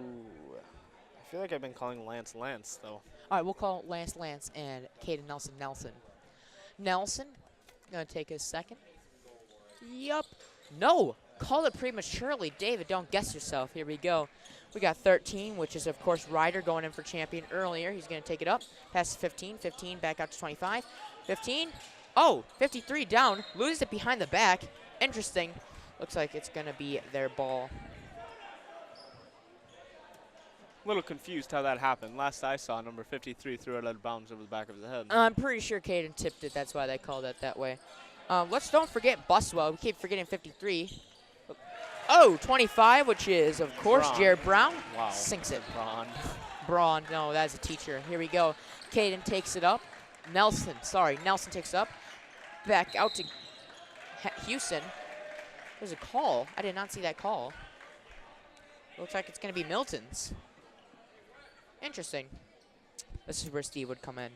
I feel like I've been calling Lance Lance, though. All right, we'll call Lance Lance and Caden Nelson Nelson. Nelson, going to take his second. Yup. No, call it prematurely. David, don't guess yourself. Here we go. We got 13, which is, of course, Ryder going in for Champion earlier. He's going to take it up. Passes 15. 15 back out to 25. 15. Oh, 53 down. Loses it behind the back. Interesting. Looks like it's going to be their ball. A little confused how that happened. Last I saw, number 53 threw it out of bounds over the back of the head. I'm pretty sure Caden tipped it. That's why they called it that way. Don't forget Buswell. We keep forgetting 53. Oh, 25, which is, of course, Braun. Jared Brown. Wow. Sinks it. Braun. Braun. No, that's a teacher. Here we go. Caden takes it up. Nelson takes it up. Back out to Houston. There's a call. I did not see that call. Looks like it's going to be Milton's. Interesting. This is where Steve would come in.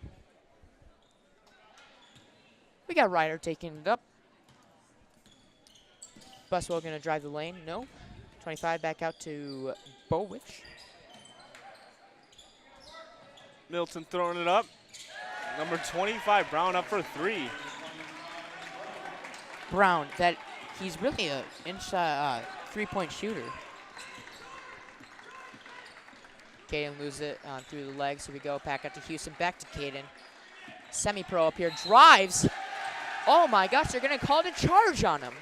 We got Ryder taking it up. Buswell going to drive the lane. No. 25 back out to Bowich. Milton throwing it up. Number 25, Brown up for 3. Brown that he's really a three-point shooter. Caden loses it through the legs. Here we go. Back out to Houston. Back to Caden. Semi-pro up here. Drives. Oh my gosh, they're going to call it a charge on him.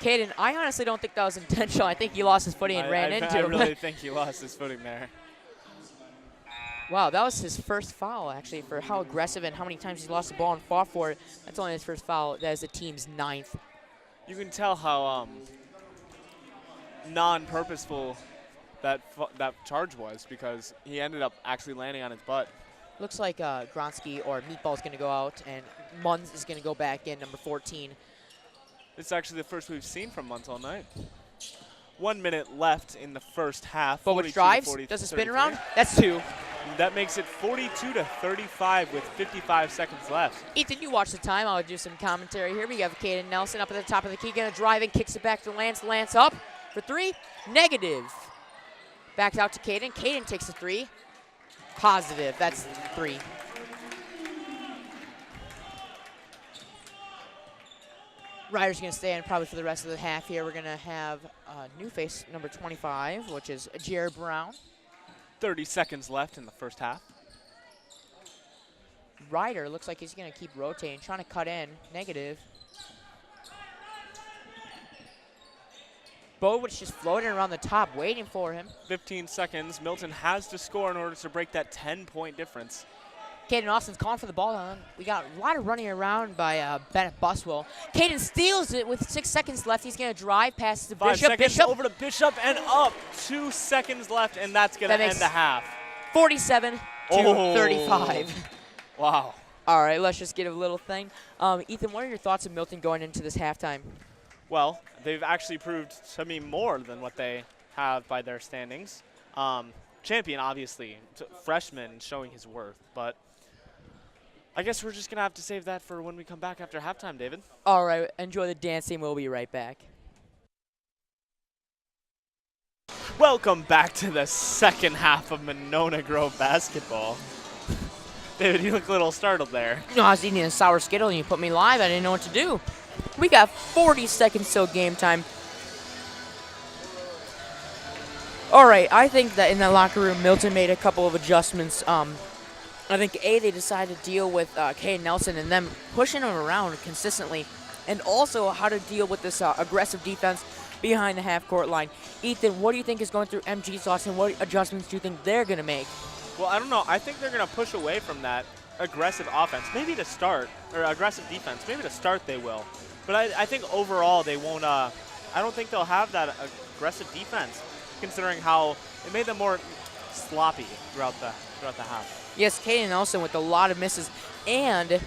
Caden, I honestly don't think that was intentional. I think he lost his footing and ran into him. I really think he lost his footing there. Wow, that was his first foul, actually, for how aggressive and how many times he lost the ball and fought for it. That's only his first foul. That is the team's 9th. You can tell how non-purposeful that charge was, because he ended up actually landing on his butt. Looks like Gronsky or Meatball is going to go out, and Munz is going to go back in, number 14. It's actually the first we've seen from Munz all night. 1 minute left in the first half. But which drives? Does it spin around? That's 2. That makes it 42-35 with 55 seconds left. Ethan, you watch the time. I'll do some commentary here. We have Caden Nelson up at the top of the key, going to drive and kicks it back to Lance. Lance up for 3. Negative. Backs out to Caden. Caden takes a 3. Positive. That's 3. Ryder's going to stay in probably for the rest of the half here. We're going to have a new face, number 25, which is Jared Brown. 30 seconds left in the first half. Ryder looks like he's going to keep rotating, trying to cut in. Negative. Bowich just floating around the top, waiting for him. 15 seconds. Milton has to score in order to break that 10-point difference. Caden Austin's calling for the ball on. We got a lot of running around by Bennett Buswell. Caden steals it with 6 seconds left. He's going to drive past the 5 Bishop. seconds Bishop over to Bishop and up. 2 seconds left, and that's going to end the half. 47 to 35. Wow. All right, let's just get a little thing. Ethan, what are your thoughts of Milton going into this halftime? Well, they've actually proved to me more than what they have by their standings. Champion, obviously, freshman showing his worth, but I guess we're just going to have to save that for when we come back after halftime, David. All right, enjoy the dancing. We'll be right back. Welcome back to the second half of Monona Grove basketball. David, you look a little startled there. You know, I was eating a sour Skittle and you put me live. I didn't know what to do. We got 40 seconds till game time. All right, I think that in the locker room, Milton made a couple of adjustments. I think, they decided to deal with Caden Nelson and them pushing him around consistently, and also how to deal with this aggressive defense behind the half-court line. Ethan, what do you think is going through MG's thoughts, and what adjustments do you think they're going to make? Well, I don't know. I think they're going to push away from that aggressive offense, maybe to start, or aggressive defense. Maybe to start they will. But I think overall they won't, I don't think they'll have that aggressive defense, considering how it made them more sloppy throughout the half. Yes, Caden Nelson with a lot of misses, and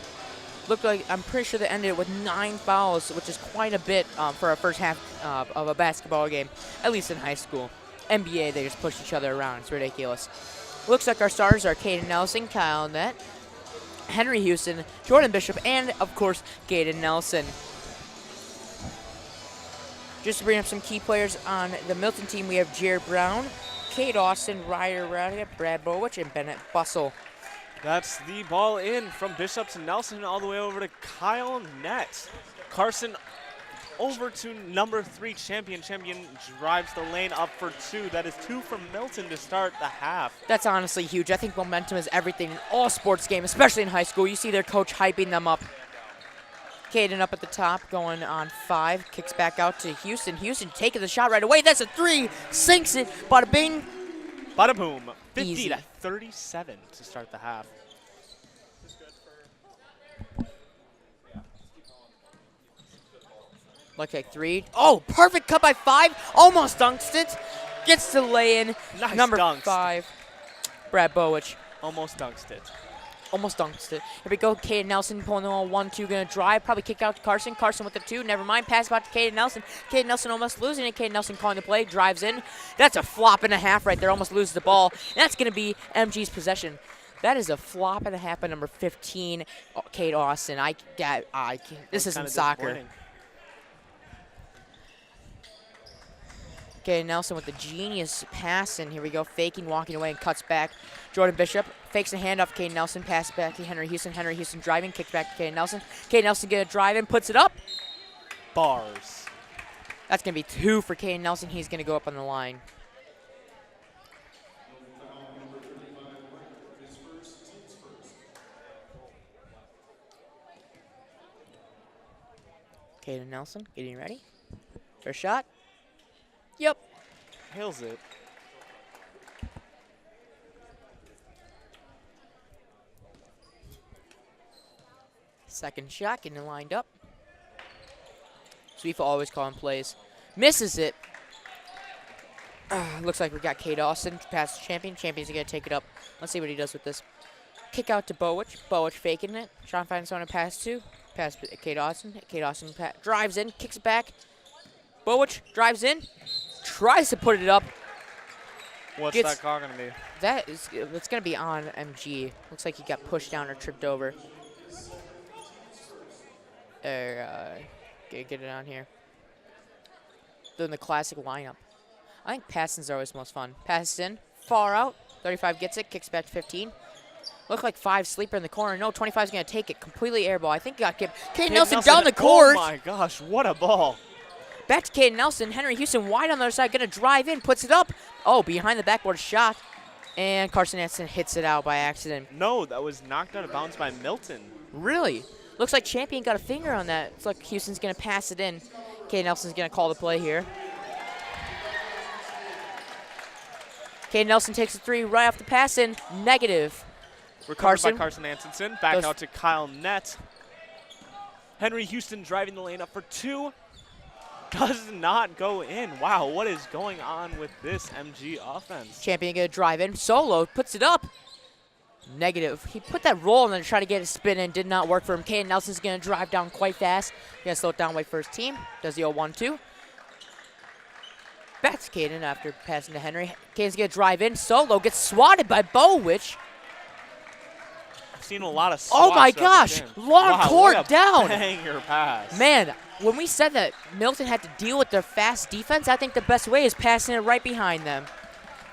looked like, I'm pretty sure they ended with 9 fouls, which is quite a bit for a first half of a basketball game, at least in high school. NBA, they just push each other around. It's ridiculous. Looks like our starters are Caden Nelson, Kyle Nett, Henry Houston, Jordan Bishop, and, of course, Caden Nelson. Just to bring up some key players on the Milton team, we have Jared Brown, Kate Austin, Ryder Radiga, Brad Bowich, and Bennett Bustle. That's the ball in from Bishop to Nelson all the way over to Kyle Nett. Carson over to number 3, Champion. Champion drives the lane up for 2. That is 2 from Milton to start the half. That's honestly huge. I think momentum is everything in all sports games, especially in high school. You see their coach hyping them up. Caden up at the top, going on 5. Kicks back out to Houston. Houston taking the shot right away. That's a 3. Sinks it. Bada bing. Bada boom. 50 Easy. to 37 to start the half. Like 3. Oh, perfect cut by 5. Almost dunks it. Gets to lay in. Nice Number dunks. 5, Brad Bowich. Almost dunked it. Almost dunked it. Here we go. Caden Nelson pulling the ball 1-2. Going to drive. Probably kick out to Carson. Carson with the 2. Never mind. Pass back to Caden Nelson. Caden Nelson almost losing it. Caden Nelson calling the play. Drives in. That's a flop and a half right there. Almost loses the ball. And that's going to be MG's possession. That is a flop and a half by number 15, Kate Austin. This isn't soccer. Okay, Nelson with the genius pass, and here we go, faking, walking away, and cuts back. Jordan Bishop fakes a handoff. Caden Nelson, pass back to Henry Houston. Henry Houston driving, kicks back to Caden Nelson. Caden Nelson gonna drive in, puts it up. Bars. That's going to be 2 for Caden Nelson. He's going to go up on the line. Caden Nelson getting ready. First shot. Yep. Hails it. Second shot, getting lined up. Sweefa always calling plays. Misses it. Looks like we got Kate Austin past the champion. Champion's going to take it up. Let's see what he does with this. Kick out to Bowich. Bowich faking it. Trying to find someone to pass to. Pass to Kate Austin. Kate Austin drives in, kicks it back. Bowich drives in. Tries to put it up. What's that call going to be? It's going to be on MG. Looks like he got pushed down or tripped over. Get it on here. Doing the classic lineup. I think passings are always most fun. Passes in, far out. 35 gets it, kicks back to 15. Look like 5 sleeper in the corner. No, 25 is going to take it. Completely airball. I think he got Caden Nelson down the court. Oh my gosh, what a ball. Back to Caden Nelson. Henry Houston wide on the other side. Going to drive in, puts it up. Oh, behind the backboard shot. And Carson Anson hits it out by accident. No, that was knocked out of bounds by Milton. Really? Looks like Champion got a finger on that. It's like Houston's going to pass it in. Caden Nelson's going to call the play here. Caden Nelson takes a 3 right off the pass in. Negative. Recovered by Carson Antonson. Back out to Kyle Nett. Henry Houston driving the lane up for 2. Does not go in. Wow, what is going on with this MG offense? Champion going to drive in. Solo puts it up. Negative. He put that roll and then tried to get a spin in. Did not work for him. Caden Nelson's going to drive down quite fast. Going to slow it down, wait for his team. Does the 0-1-2. Back to Caden after passing to Henry. Caden's going to drive in. Solo gets swatted by Bowich. I've seen a lot of swats. Oh my gosh. Long court down. Banger pass. Man, when we said that Milton had to deal with their fast defense, I think the best way is passing it right behind them.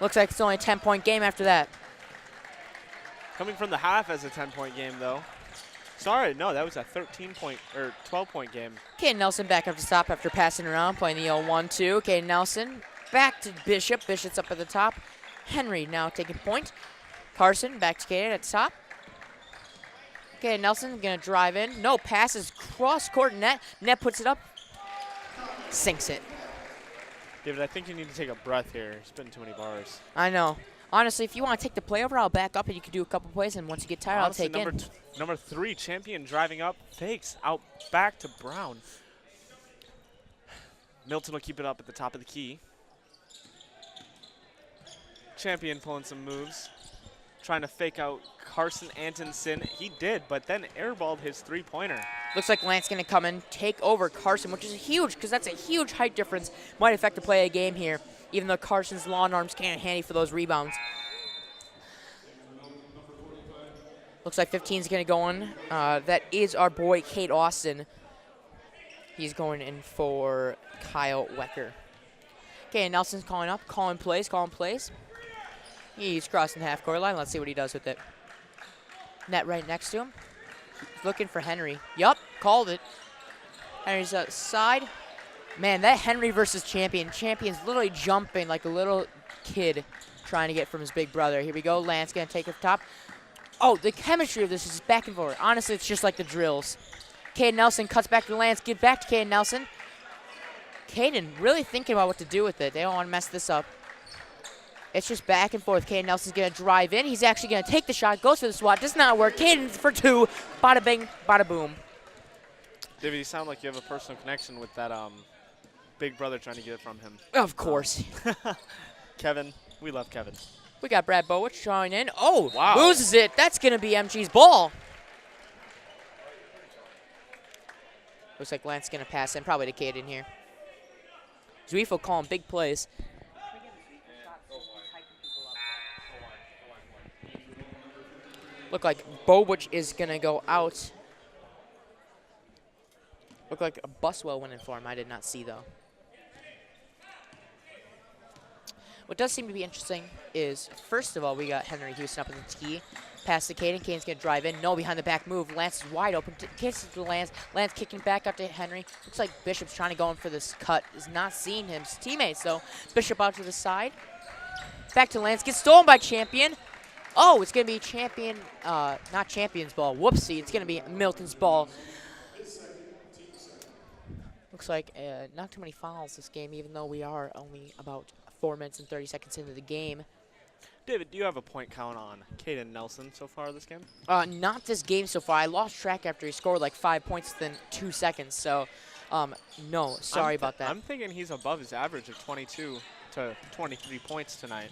Looks like it's only a 10-point game after that. Coming from the half as a 10-point game, though. Sorry, no, that was a 12-point game. Caden Nelson back up to stop after passing around, playing the 0-1-2. Caden Nelson back to Bishop. Bishop's up at the top. Henry now taking point. Carson back to Caden at the top. Caden Nelson going to drive in. No passes. Cross-court net. Net puts it up. Sinks it. David, I think you need to take a breath here. You're spitting too many bars. I know. Honestly, if you want to take the play over, I'll back up and you can do a couple plays, and once you get tired, Honestly, I'll take in. Number 3, Champion driving up, fakes out back to Brown. Milton will keep it up at the top of the key. Champion pulling some moves, trying to fake out Carson Antonson. He did, but then airballed his 3-pointer. Looks like Lance going to come in, take over Carson, which is huge because that's a huge height difference. Might affect the play of the game here, even though Carson's long arms can't handy for those rebounds. Looks like 15 is going to go in. That is our boy, Kate Austin. He's going in for Kyle Wecker. Okay, and Nelson's calling up, calling plays. He's crossing the half-court line. Let's see what he does with it. Net right next to him. He's looking for Henry. Yup, called it. Henry's outside. Man, that Henry versus Champion. Champion's literally jumping like a little kid trying to get from his big brother. Here we go. Lance going to take it top. Oh, the chemistry of this is back and forth. Honestly, it's just like the drills. Caden Nelson cuts back to Lance. Get back to Caden Nelson. Caden really thinking about what to do with it. They don't want to mess this up. It's just back and forth. Caden Nelson's going to drive in. He's actually going to take the shot. Goes for the swat. Does not work. Caden for 2. Bada bing, bada boom. David, you sound like you have a personal connection with that big brother trying to get it from him. Of course. Kevin, we love Kevin. We got Brad Bowich drawing in. Oh, wow. Loses it. That's going to be MG's ball. Looks like Lance going to pass in. Probably to Caden here. Zuifo calling big plays. Look like Bowich is going to go out. Look like Buswell went in for him. I did not see, though. What does seem to be interesting is, first of all, we got Henry Houston up in the tee. Pass to Caden. Caden's going to drive in. No, behind the back move. Lance is wide open. Kicks it to Lance. Lance kicking back up to Henry. Looks like Bishop's trying to go in for this cut. Is not seeing his teammates, though. Bishop out to the side. Back to Lance. Gets stolen by Champion. Oh, it's going to be Champion, not Champion's ball. Whoopsie. It's going to be Milton's ball. Looks like not too many fouls this game, even though we are only about 4 minutes and 30 seconds into the game. David, do you have a point count on Caden Nelson so far this game? Not this game so far. I lost track after he scored like 5 points within 2 seconds. So, no, sorry about that. I'm thinking he's above his average of 22 to 23 points tonight.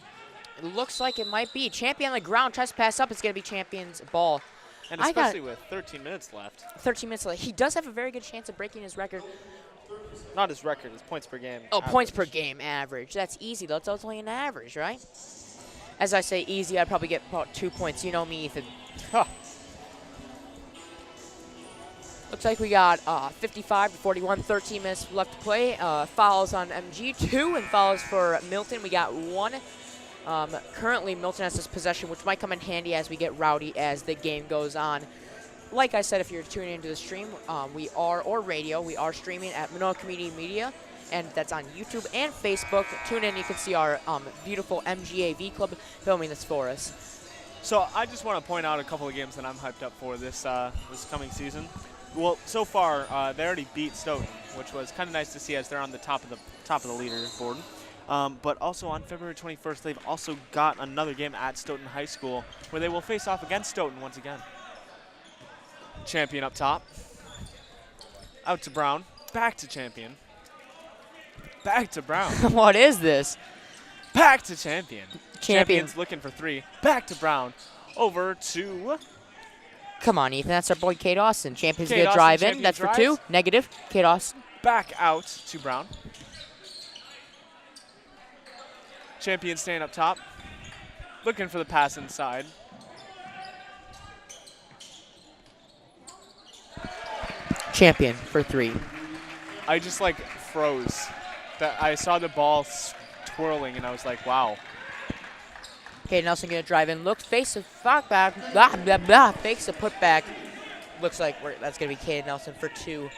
It looks like it might be. Champion on the ground tries to pass up. It's going to be Champion's ball. And especially with 13 minutes left. 13 minutes left. He does have a very good chance of breaking his record. Not his record, his points per game. Oh, average. Points per game average. That's easy, though. That's only an average, right? As I say easy, I'd probably get about 2 points. You know me, Ethan. Huh. Looks like we got 55 to 41, 13 minutes left to play. Fouls on MG, 2, and fouls for Milton. We got 1. Currently, Milton has this possession, which might come in handy as we get rowdy as the game goes on. Like I said, if you're tuning into the stream, or radio, we are streaming at Monona Community Media, and that's on YouTube and Facebook. Tune in, you can see our beautiful MGAV club filming this for us. So I just want to point out a couple of games that I'm hyped up for this this coming season. Well, so far they already beat Stoughton, which was kind of nice to see as they're on the top of the leaderboard. But also on February 21st, they've also got another game at Stoughton High School where they will face off against Stoughton once again. Champion up top. Out to Brown. Back to Champion. Back to Brown. What is this? Back to Champion. Champion. Champion's looking for 3. Back to Brown. Over to... Come on, Ethan. That's our boy Kate Austin. Champion's Kate going to Austin, drive in. Champion That's for drives. 2. Negative. Kate Austin. Back out to Brown. Champion staying up top. Looking for the pass inside. Champion for 3. I just like froze. That I saw the ball twirling and I was like, wow. Okay, Nelson going to drive in. Looks, face a fuck back. Blah, blah, blah. Fakes a putback. Looks like that's going to be Caden Nelson for 2.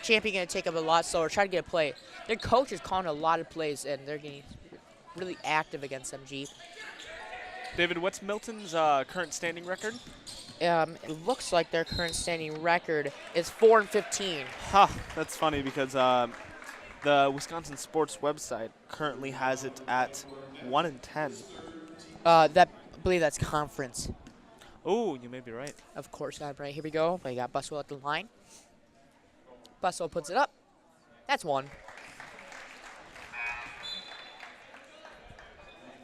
Champion going to take up a lot slower. Try to get a play. Their coach is calling a lot of plays, and they're getting really active against MG. David, what's Milton's current standing record? It looks like their current standing record is 4-15. Huh, that's funny because the Wisconsin Sports website currently has it at 1-10. I believe that's conference. Oh, you may be right. Of course, I'm right. Here we go. We got Buswell at the line. Buswell puts it up. That's 1.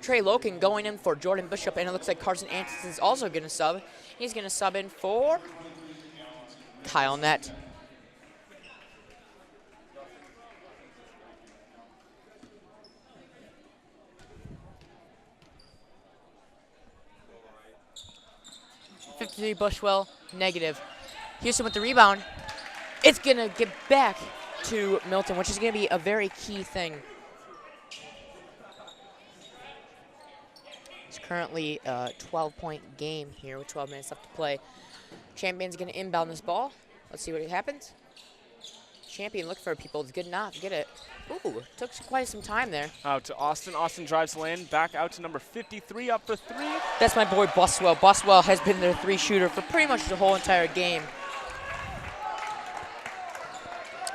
Trey Loken going in for Jordan Bishop, and it looks like Carson Anderson's also going to sub. He's going to sub in for Kyle Nett. Bushwell, negative. Houston with the rebound. It's going to get back to Milton, which is going to be a very key thing. It's currently a 12-point game here with 12 minutes left to play. Champion's going to inbound this ball. Let's see what happens. Champion look for people. It's good enough. Get it. Ooh, took quite some time there. Out to Austin. Austin drives the lane. Back out to number 53, up for 3. That's my boy Buswell. Buswell has been their 3-shooter for pretty much the whole entire game.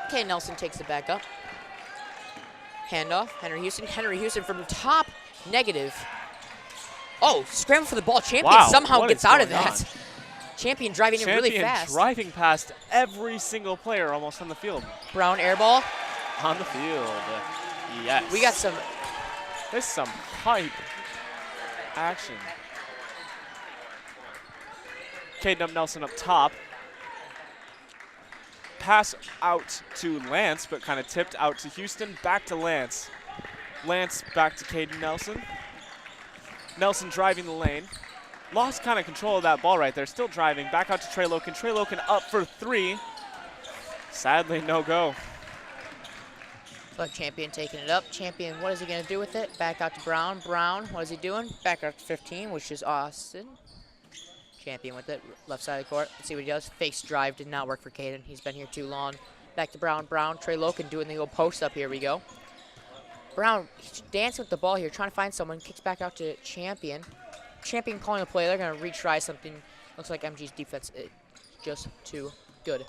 Okay, Nelson takes it back up. Handoff. Henry Houston. Henry Houston from top. Negative. Oh, scramble for the ball. Champion somehow gets out of that. On? Champion driving in really fast. Driving past every single player almost on the field. Brown air ball. On the field. Yes. We got some. There's some hype action. Caden Nelson up top. Pass out to Lance, but kind of tipped out to Houston. Back to Lance. Lance back to Caden Nelson. Nelson driving the lane. Lost kind of control of that ball right there. Still driving. Back out to Trey Loken. Trey Loken up for 3. Sadly, no go. But Champion taking it up. Champion, what is he going to do with it? Back out to Brown. Brown, what is he doing? Back out to 15, which is Austin. Champion with it, left side of the court. Let's see what he does. Fakes drive, did not work for Caden. He's been here too long. Back to Brown. Brown, Trey Loken doing the little post up. Here we go. Brown dancing with the ball here, trying to find someone. Kicks back out to Champion. Champion calling a play. They're going to retry something. Looks like MG's defense is just too good.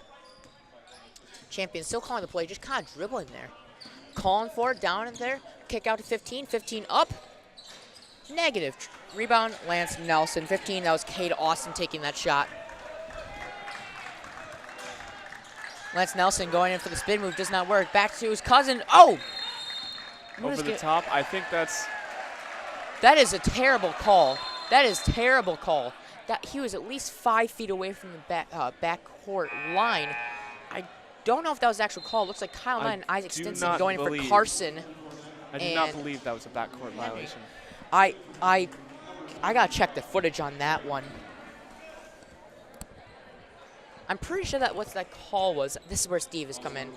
Champion still calling the play, just kind of dribbling there. Calling for it, down in there. Kick out to 15. 15 up. Negative. Rebound, Lance Nelson. 15, that was Cade Austin taking that shot. Lance Nelson going in for the spin move, does not work. Back to his cousin. Oh! Over the top, I think that's... That is a terrible call. That is terrible call. That he was at least 5 feet away from the backcourt line. I don't know if that was the actual call. Looks like Kyle Knight and Isaac Stinson going in for Carson. I do not believe that was a backcourt violation. I gotta check the footage on that one. I'm pretty sure that what that call was. This is where Steve has come in.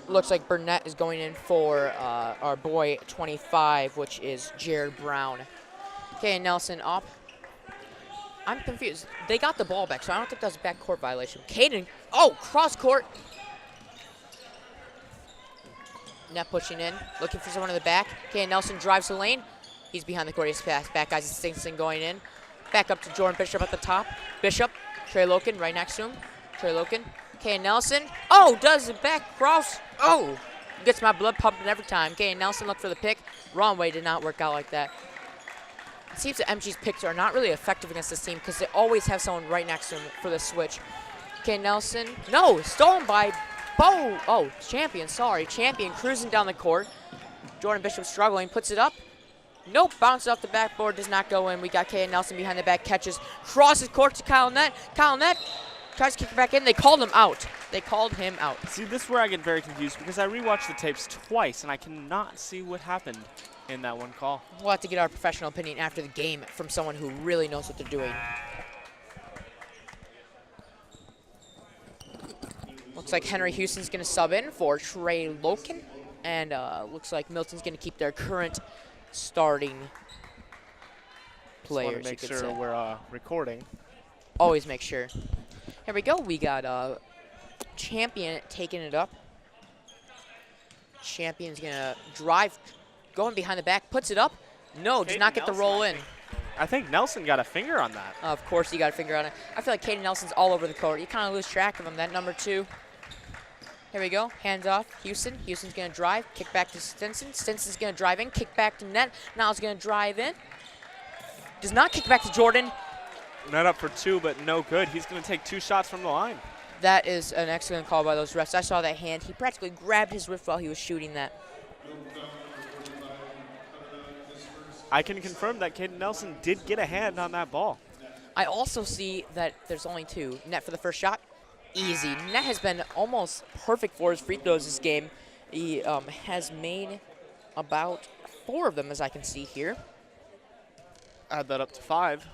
Looks like Burnett is going in for our boy 25, which is Jared Brown. Okay, Nelson up. I'm confused. They got the ball back, so I don't think that was a backcourt violation. Caden, oh, cross court. Net pushing in, looking for someone in the back. Okay, Nelson drives the lane. He's behind the court. He's pass back. Guys, Stinson going in. Back up to Jordan Bishop at the top. Bishop, Trey Loken right next to him. Trey Loken. Okay, Nelson. Oh, does the back cross. Oh, gets my blood pumping every time. Okay, Nelson looked for the pick. Wrong way, did not work out like that. It seems that MG's picks are not really effective against this team because they always have someone right next to him for the switch. Okay, Nelson. No, stolen by Bo. Oh, Champion, sorry. Champion cruising down the court. Jordan Bishop struggling, puts it up. Nope, bounces off the backboard, does not go in. We got K. Nelson behind the back, catches, crosses court to Kyle Nett. Kyle Nett tries to kick it back in. They called him out. They called him out. See, this is where I get very confused because I rewatched the tapes twice and I cannot see what happened in that one call. We'll have to get our professional opinion after the game from someone who really knows what they're doing. Looks like Henry Houston's going to sub in for Trey Loken. And looks like Milton's going to keep their current starting players. Just want to make sure we're recording. Always make sure. Here we go. We got Champion taking it up. Champion's going to drive, going behind the back, puts it up. No, does not get the roll in. I think Nelson got a finger on that. Of course he got a finger on it. I feel like Caden Nelson's all over the court. You kind of lose track of him, that number 2. Here we go. Hands off. Houston. Houston's going to drive. Kick back to Stinson. Stinson's going to drive in. Kick back to Net. Niles going to drive in. Does not kick back to Jordan. Net up for 2, but no good. He's going to take 2 shots from the line. That is an excellent call by those refs. I saw that hand. He practically grabbed his wrist while he was shooting that. I can confirm that Caden Nelson did get a hand on that ball. I also see that there's only 2. Net for the first shot. Easy. Net has been almost perfect for his free throws this game. He has made about 4 of them, as I can see here. Add that up to 5.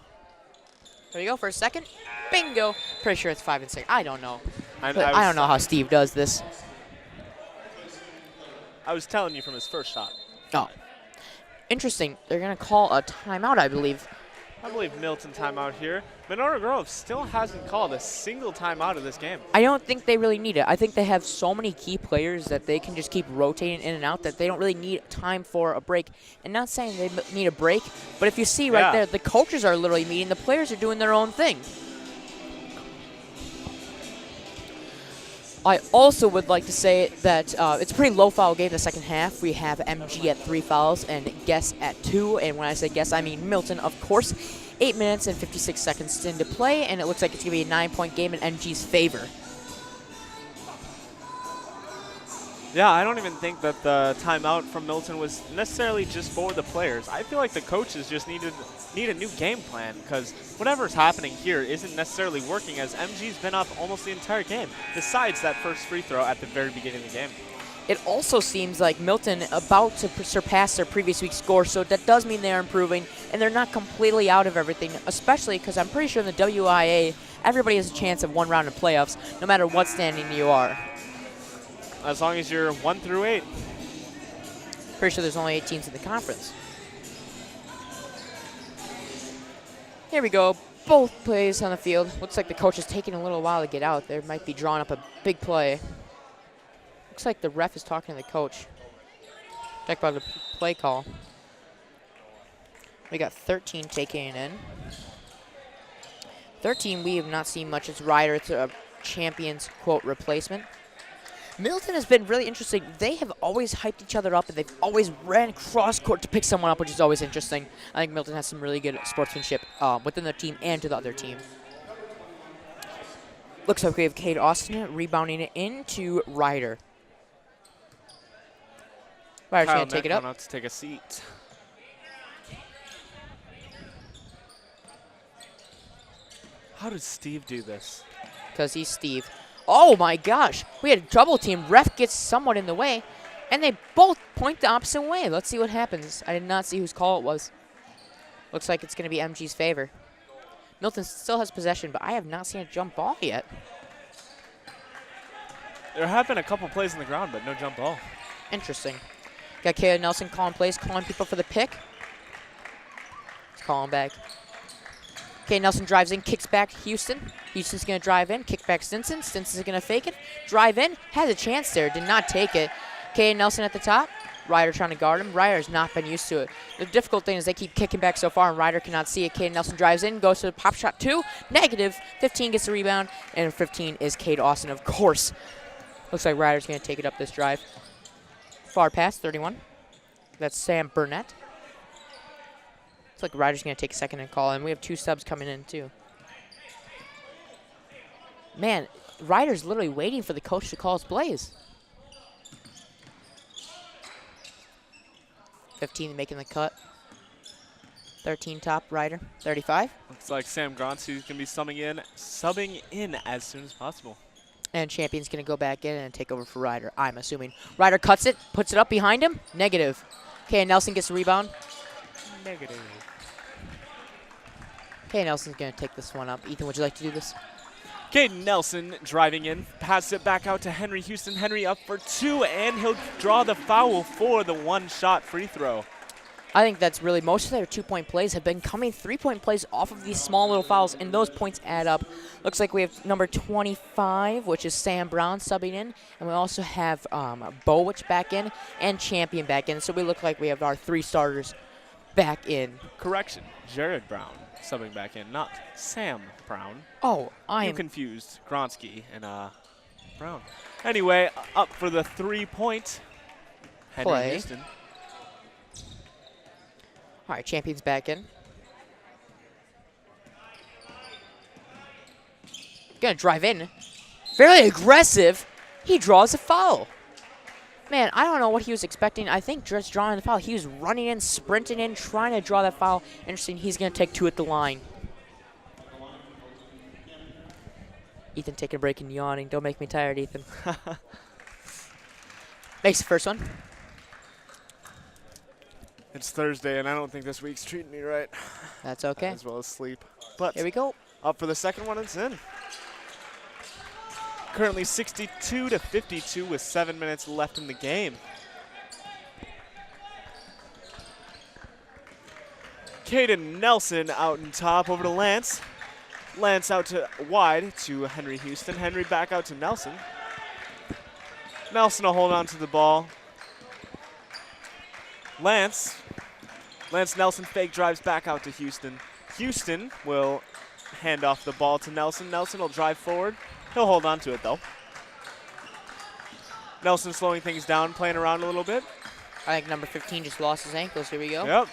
There you go for a second. Bingo. Pretty sure it's 5 and 6. I don't know. I don't know how Steve does this. I was telling you from his first shot. Oh. Interesting. They're going to call a timeout, I believe. I believe Milton timeout here. Monona Grove still hasn't called a single timeout of this game. I don't think they really need it. I think they have so many key players that they can just keep rotating in and out that they don't really need time for a break. And not saying they need a break, but if you see right there, the coaches are literally meeting. The players are doing their own thing. I also would like to say that it's a pretty low foul game in the second half. We have MG at 3 fouls and Guess at 2. And when I say Guess, I mean Milton, of course. 8 minutes and 56 seconds into play, and it looks like it's going to be a 9-point game in MG's favor. Yeah, I don't even think that the timeout from Milton was necessarily just for the players. I feel like the coaches just need a new game plan because whatever's happening here isn't necessarily working as MG's been up almost the entire game, besides that first free throw at the very beginning of the game. It also seems like Milton about to surpass their previous week's score, so that does mean they're improving, and they're not completely out of everything, especially because I'm pretty sure in the WIA, everybody has a chance of 1 round of playoffs, no matter what standing you are. as long as you're 1 through 8. Pretty sure there's only 8 teams in the conference. Here we go. Both plays on the field. Looks like the coach is taking a little while to get out. There might be drawing up a big play. Looks like the ref is talking to the coach. Check about the play call. We got 13 taking it in. 13 we have not seen much. It's Ryder. It's a champion's, quote, replacement. Milton has been really interesting. They have always hyped each other up, and they've always ran cross-court to pick someone up, which is always interesting. I think Milton has some really good sportsmanship within their team and to the other team. Looks like we have Cade Austin rebounding it into Ryder. Ryder's going to take it up. To take a seat. How did Steve do this? Because he's Steve. Oh my gosh, we had a double team. Ref gets somewhat in the way, and they both point the opposite way. Let's see what happens. I did not see whose call it was. Looks like it's going to be MG's favor. Milton still has possession, but I have not seen a jump ball yet. There have been a couple plays on the ground, but no jump ball. Interesting. Got Caleb Nelson calling plays, calling people for the pick. He's calling back. Okay, Nelson drives in, kicks back Houston. Houston's going to drive in, kick back Stinson. Stinson's going to fake it. Drive in, has a chance there, did not take it. Okay, Nelson at the top. Ryder trying to guard him. Ryder has not been used to it. The difficult thing is they keep kicking back so far, and Ryder cannot see it. Cade Nelson drives in, goes to the pop shot 2. Negative. 15 gets the rebound, and 15 is Cade Austin, of course. Looks like Ryder's going to take it up this drive. Far pass, 31. That's Sam Burnett. Looks like Ryder's going to take a second and call, and we have 2 subs coming in, too. Man, Ryder's literally waiting for the coach to call his plays. 15 making the cut. 13 top, Ryder. 35. Looks like Sam Gronsu's going to be subbing in as soon as possible. And Champion's going to go back in and take over for Ryder, I'm assuming. Ryder cuts it, puts it up behind him. Negative. Okay, Nelson gets the rebound. Negative. Okay, Nelson's going to take this one up. Ethan, would you like to do this? Caden Nelson driving in, pass it back out to Henry Houston. Henry up for 2, and he'll draw the foul for the 1-shot free throw. I think that's really most of their 2-point plays have been coming 3-point plays off of these small little fouls, and those points add up. Looks like we have number 25, which is Sam Brown subbing in, and we also have Bowich back in and Champion back in. So we look like we have our 3 starters back in. Correction, Jared Brown subbing back in, not Sam Brown. Oh, You confused Gronsky and Brown. Anyway, up for the 3-point. Henry Play. Houston. All right, Champion's back in. Gonna drive in. Fairly aggressive. He draws a foul. Man, I don't know what he was expecting. I think just drawing the foul, he was running in, sprinting in, trying to draw that foul. Interesting, he's gonna take 2 at the line. Ethan taking a break and yawning. Don't make me tired, Ethan. Makes the first one. It's Thursday, and I don't think this week's treating me right. That's okay. As well as sleep. But Here we go. up for the second one, it's in. Currently 62-52 with 7 minutes left in the game. Caden Nelson out in top over to Lance. Lance out to wide to Henry Houston. Henry back out to Nelson. Nelson will hold on to the ball. Lance Nelson fake drives back out to Houston. Houston will hand off the ball to Nelson. Nelson will drive forward. He'll hold on to it, though. Nelson slowing things down, playing around a little bit. I think number 15 just lost his ankles. Here we go. Yep.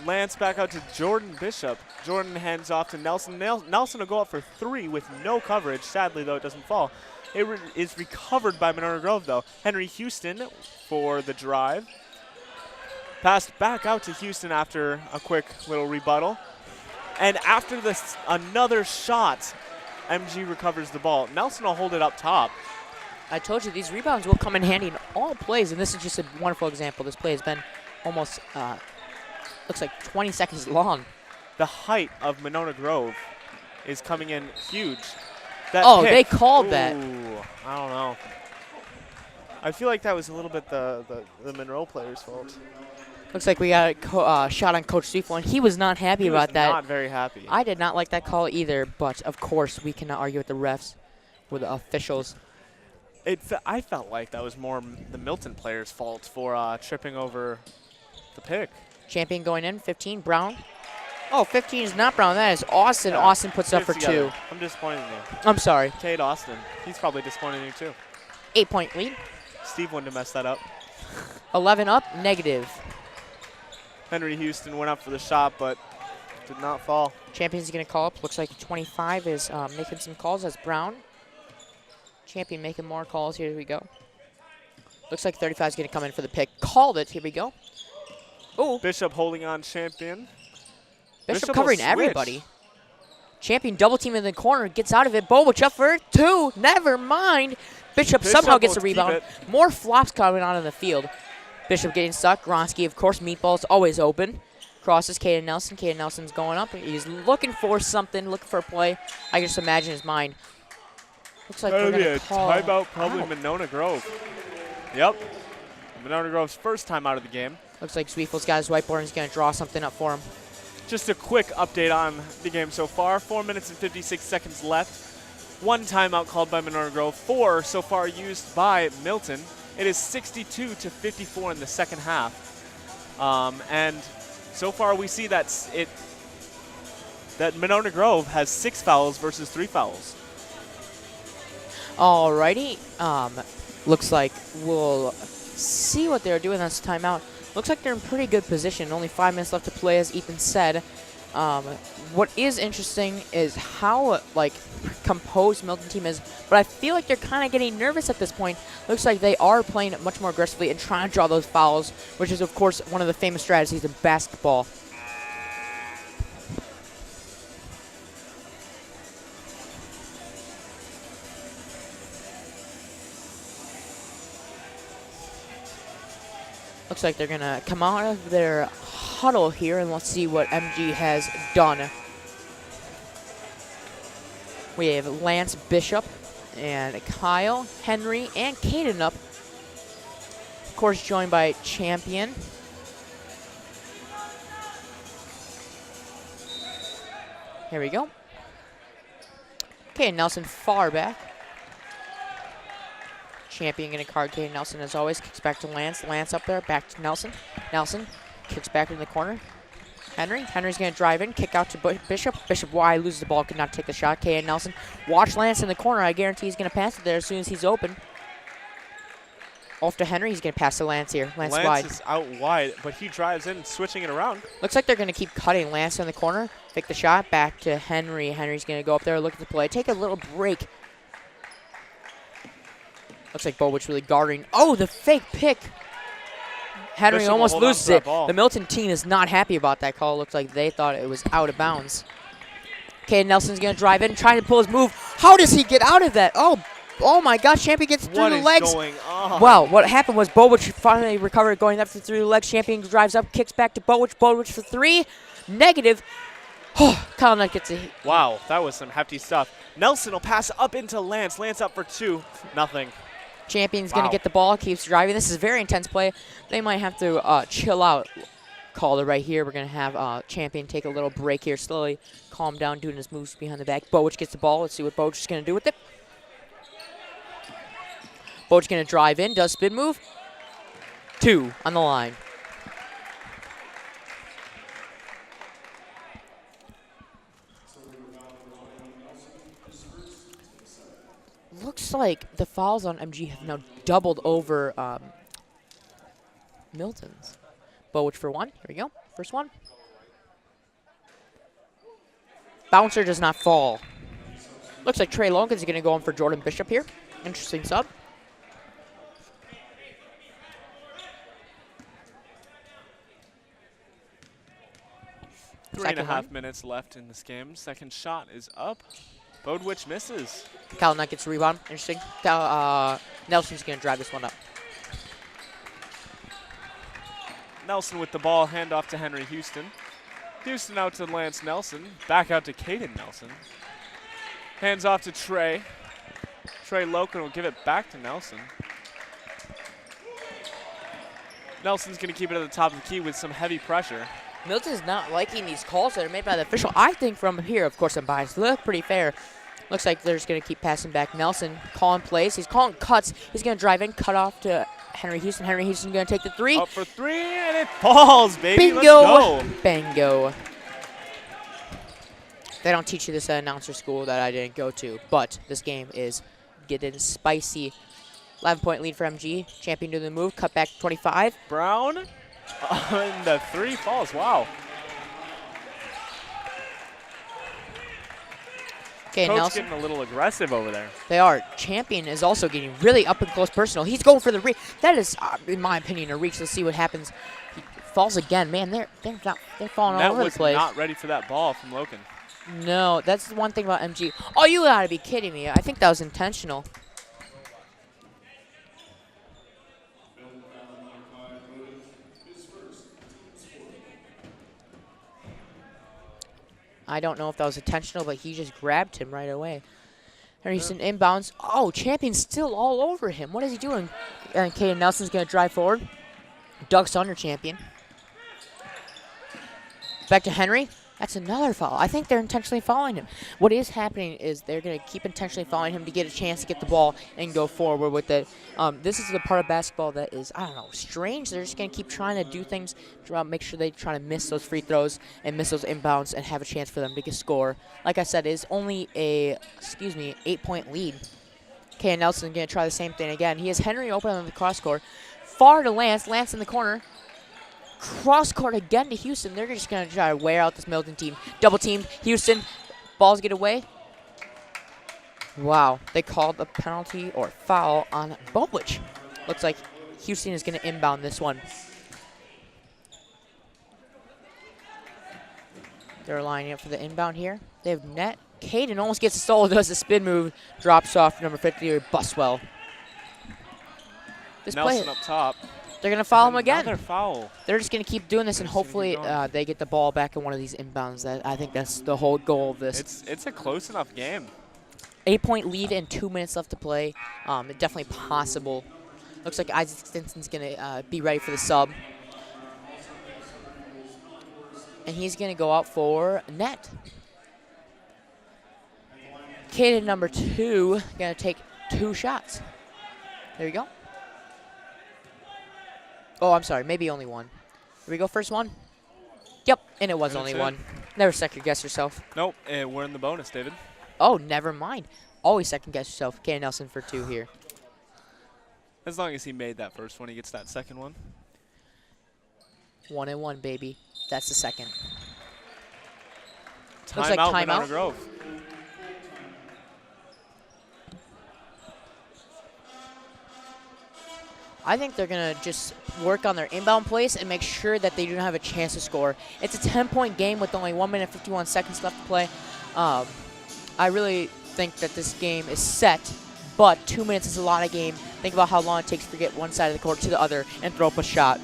Lance back out to Jordan Bishop. Jordan hands off to Nelson. Nelson will go up for 3 with no coverage. Sadly, though, it doesn't fall. It is recovered by Monona Grove, though. Henry Houston for the drive. Passed back out to Houston after a quick little rebuttal. And after this, another shot, MG recovers the ball. Nelson will hold it up top. I told you these rebounds will come in handy in all plays, and this is just a wonderful example. This play has been almost, looks like 20 seconds long. The height of Monona Grove is coming in huge. They called that. I don't know. I feel like that was a little bit the Monroe player's fault. Looks like we got a shot on Coach Stiefel, and he was not happy about that. Not very happy. I did not like that call either, but of course we cannot argue with the refs, with the officials. I felt like that was more the Milton player's fault for tripping over the pick. Champion going in, 15, Brown. Oh, 15 is not Brown. That is Austin. Yeah, Austin puts up for together. 2. I'm disappointed in you. I'm sorry. Tate Austin. He's probably disappointed in you too. 8-point lead. Steve wouldn't have messed that up. 11 up, negative. Henry Houston went up for the shot, but did not fall. Champion's going to call up. Looks like 25 is making some calls. That's Brown. Champion making more calls. Here we go. Looks like 35 is going to come in for the pick. Called it. Here we go. Oh. Bishop holding on Champion. Bishop covering everybody. Champion double team in the corner. Gets out of it. Bowich up for 2. Never mind. Bishop somehow gets a rebound. More flops coming on in the field. Bishop getting stuck. Gronsky, of course, meatball's always open. Crosses Caden Nelson. Caden Nelson's going up. He's looking for something, looking for a play. I can just imagine his mind. Looks like we're going to call timeout, probably Monona Grove. Yep. Monona Grove's first time out of the game. Looks like Zwiefel's got his whiteboard and he's going to draw something up for him. Just a quick update on the game so far. 4 minutes and 56 seconds left. 1 timeout called by Monona Grove. 4 so far used by Milton. It is 62-54 in the second half. And so far we see that Monona Grove has 6 fouls versus 3 fouls. Alrighty. Looks like we'll see what they're doing on this timeout. Looks like they're in pretty good position. Only 5 minutes left to play, as Ethan said. What is interesting is how composed Milton team is, but I feel like they're kind of getting nervous at this point. Looks like they are playing much more aggressively and trying to draw those fouls, which is, of course, one of the famous strategies in basketball. Looks like they're going to come out of their huddle here, and let's see what MG has done. We have Lance Bishop and Kyle, Henry, and Caden up. Of course, joined by Champion. Here we go. Caden Nelson far back. Champion going to card Caden Nelson as always. Kicks back to Lance. Lance up there. Back to Nelson. Nelson kicks back in the corner. Henry. Henry's going to drive in. Kick out to Bishop. Bishop wide. Loses the ball. Could not take the shot. Caden Nelson. Watch Lance in the corner. I guarantee he's going to pass it there as soon as he's open. Off to Henry. He's going to pass to Lance here. Lance wide. Is out wide, but he drives in, switching it around. Looks like they're going to keep cutting. Lance in the corner. Take the shot. Back to Henry. Henry's going to go up there, look at the play. Take a little break. Looks like Bowich really guarding. Oh, the fake pick. Henry Bishop almost loses it. Ball. The Milton team is not happy about that call. Looks like they thought it was out of bounds. Caden Nelson's going to drive in, trying to pull his move. How does he get out of that? Oh my gosh, Champion gets through the legs. What is going on? Wow, what happened was Bowich finally recovered, going up through the legs. Champion drives up, kicks back to Bowich. Bowich for 3. Negative. Kyle Knight gets a hit. Wow, that was some hefty stuff. Nelson will pass up into Lance. Lance up for 2. Nothing. Champion's going to get the ball, keeps driving. This is a very intense play. They might have to chill out. Called it right here. We're going to have Champion take a little break here, slowly calm down, doing his moves behind the back. Bowich gets the ball. Let's see what Bowich is going to do with it. Bowich going to drive in, does spin move. 2 on the line. Looks like the fouls on MG have now doubled over Milton's. Bowich for 1. Here we go. First one. Bouncer does not fall. Looks like Trey Logan's going to go in for Jordan Bishop here. Interesting sub. Three and a half minutes left in this game. Second shot is up. Bodwich misses. Kyle Knight gets a rebound. Interesting. Nelson's going to drive this one up. Nelson with the ball. Handoff to Henry Houston. Houston out to Lance Nelson. Back out to Caden Nelson. Hands off to Trey. Trey Loken will give it back to Nelson. Nelson's going to keep it at the top of the key with some heavy pressure. Milton's not liking these calls that are made by the official. I think from here, of course, I'm biased. Look pretty fair. Looks like they're just going to keep passing back. Nelson calling plays. He's calling cuts. He's going to drive in, cut off to Henry Houston. Henry Houston going to take the three. Up for three, and it falls, baby. Bingo. Let's go. Bingo. They don't teach you this at announcer school that I didn't go to, but this game is getting spicy. 11-point lead for MG. Champion doing the move. Cut back to 25. Brown, and the three falls. Wow. Okay, Coach Nelson. getting a little aggressive over there. They are. Champion is also getting really up and close personal. He's going for the reach. That is, in my opinion, a reach. Let's see what happens. He falls again. Man, they're falling all over the place. Not ready for that ball from Loken. No, that's the one thing about MG. Oh, you gotta be kidding me. I think that was intentional. I don't know if that was intentional, but he just grabbed him right away. Henry Houston inbounds. Oh, Champion's still all over him. What is he doing? And Caden Nelson's going to drive forward. Ducks under Champion. Back to Henry. That's another foul. I think they're intentionally following him. What is happening is they're going to keep intentionally following him to get a chance to get the ball and go forward with it. This is the part of basketball that is, I don't know, strange. They're just going to keep trying to do things to make sure they try to miss those free throws and miss those inbounds and have a chance for them to score. Like I said, it's only a, 8-point lead. Okay, and Nelson's going to try the same thing again. He has Henry open on the cross court. Far to Lance. Lance in the corner. Cross court again to Houston. They're just going to try to wear out this Milton team. Double teamed. Houston. Balls get away. Wow. They called a penalty or foul on Bowich. Looks like Houston is going to inbound this one. They're lining up for the inbound here. They have net. Caden almost gets a solo, does a spin move, drops off number 50, Buswell. This Nelson play, up top. they're going to foul him again. Another foul. They're just going to keep doing this, and hopefully they get the ball back in one of these inbounds. I think that's the whole goal of this. It's a close enough game. 8-point lead and 2 minutes left to play. Definitely possible. Looks like Isaac Stinson's going to be ready for the sub. And he's going to go out for net. Kid number 2 going to take 2 shots. There you go. Oh, I'm sorry. Maybe only one. Here we go. First one. Yep, and it was only one. Never second guess yourself. Nope, we're in the bonus, David. Oh, never mind. Always second guess yourself. Kay Nelson for 2 here. As long as he made that first one, he gets that second one. 1 and 1, baby. That's the second. Looks like timeout. timeout. Grove. I think they're going to just work on their inbound plays and make sure that they don't have a chance to score. It's a 10-point game with only 1 minute 51 seconds left to play. I really think that this game is set, but 2 minutes is a lot of game. Think about how long it takes to get one side of the court to the other and throw up a shot.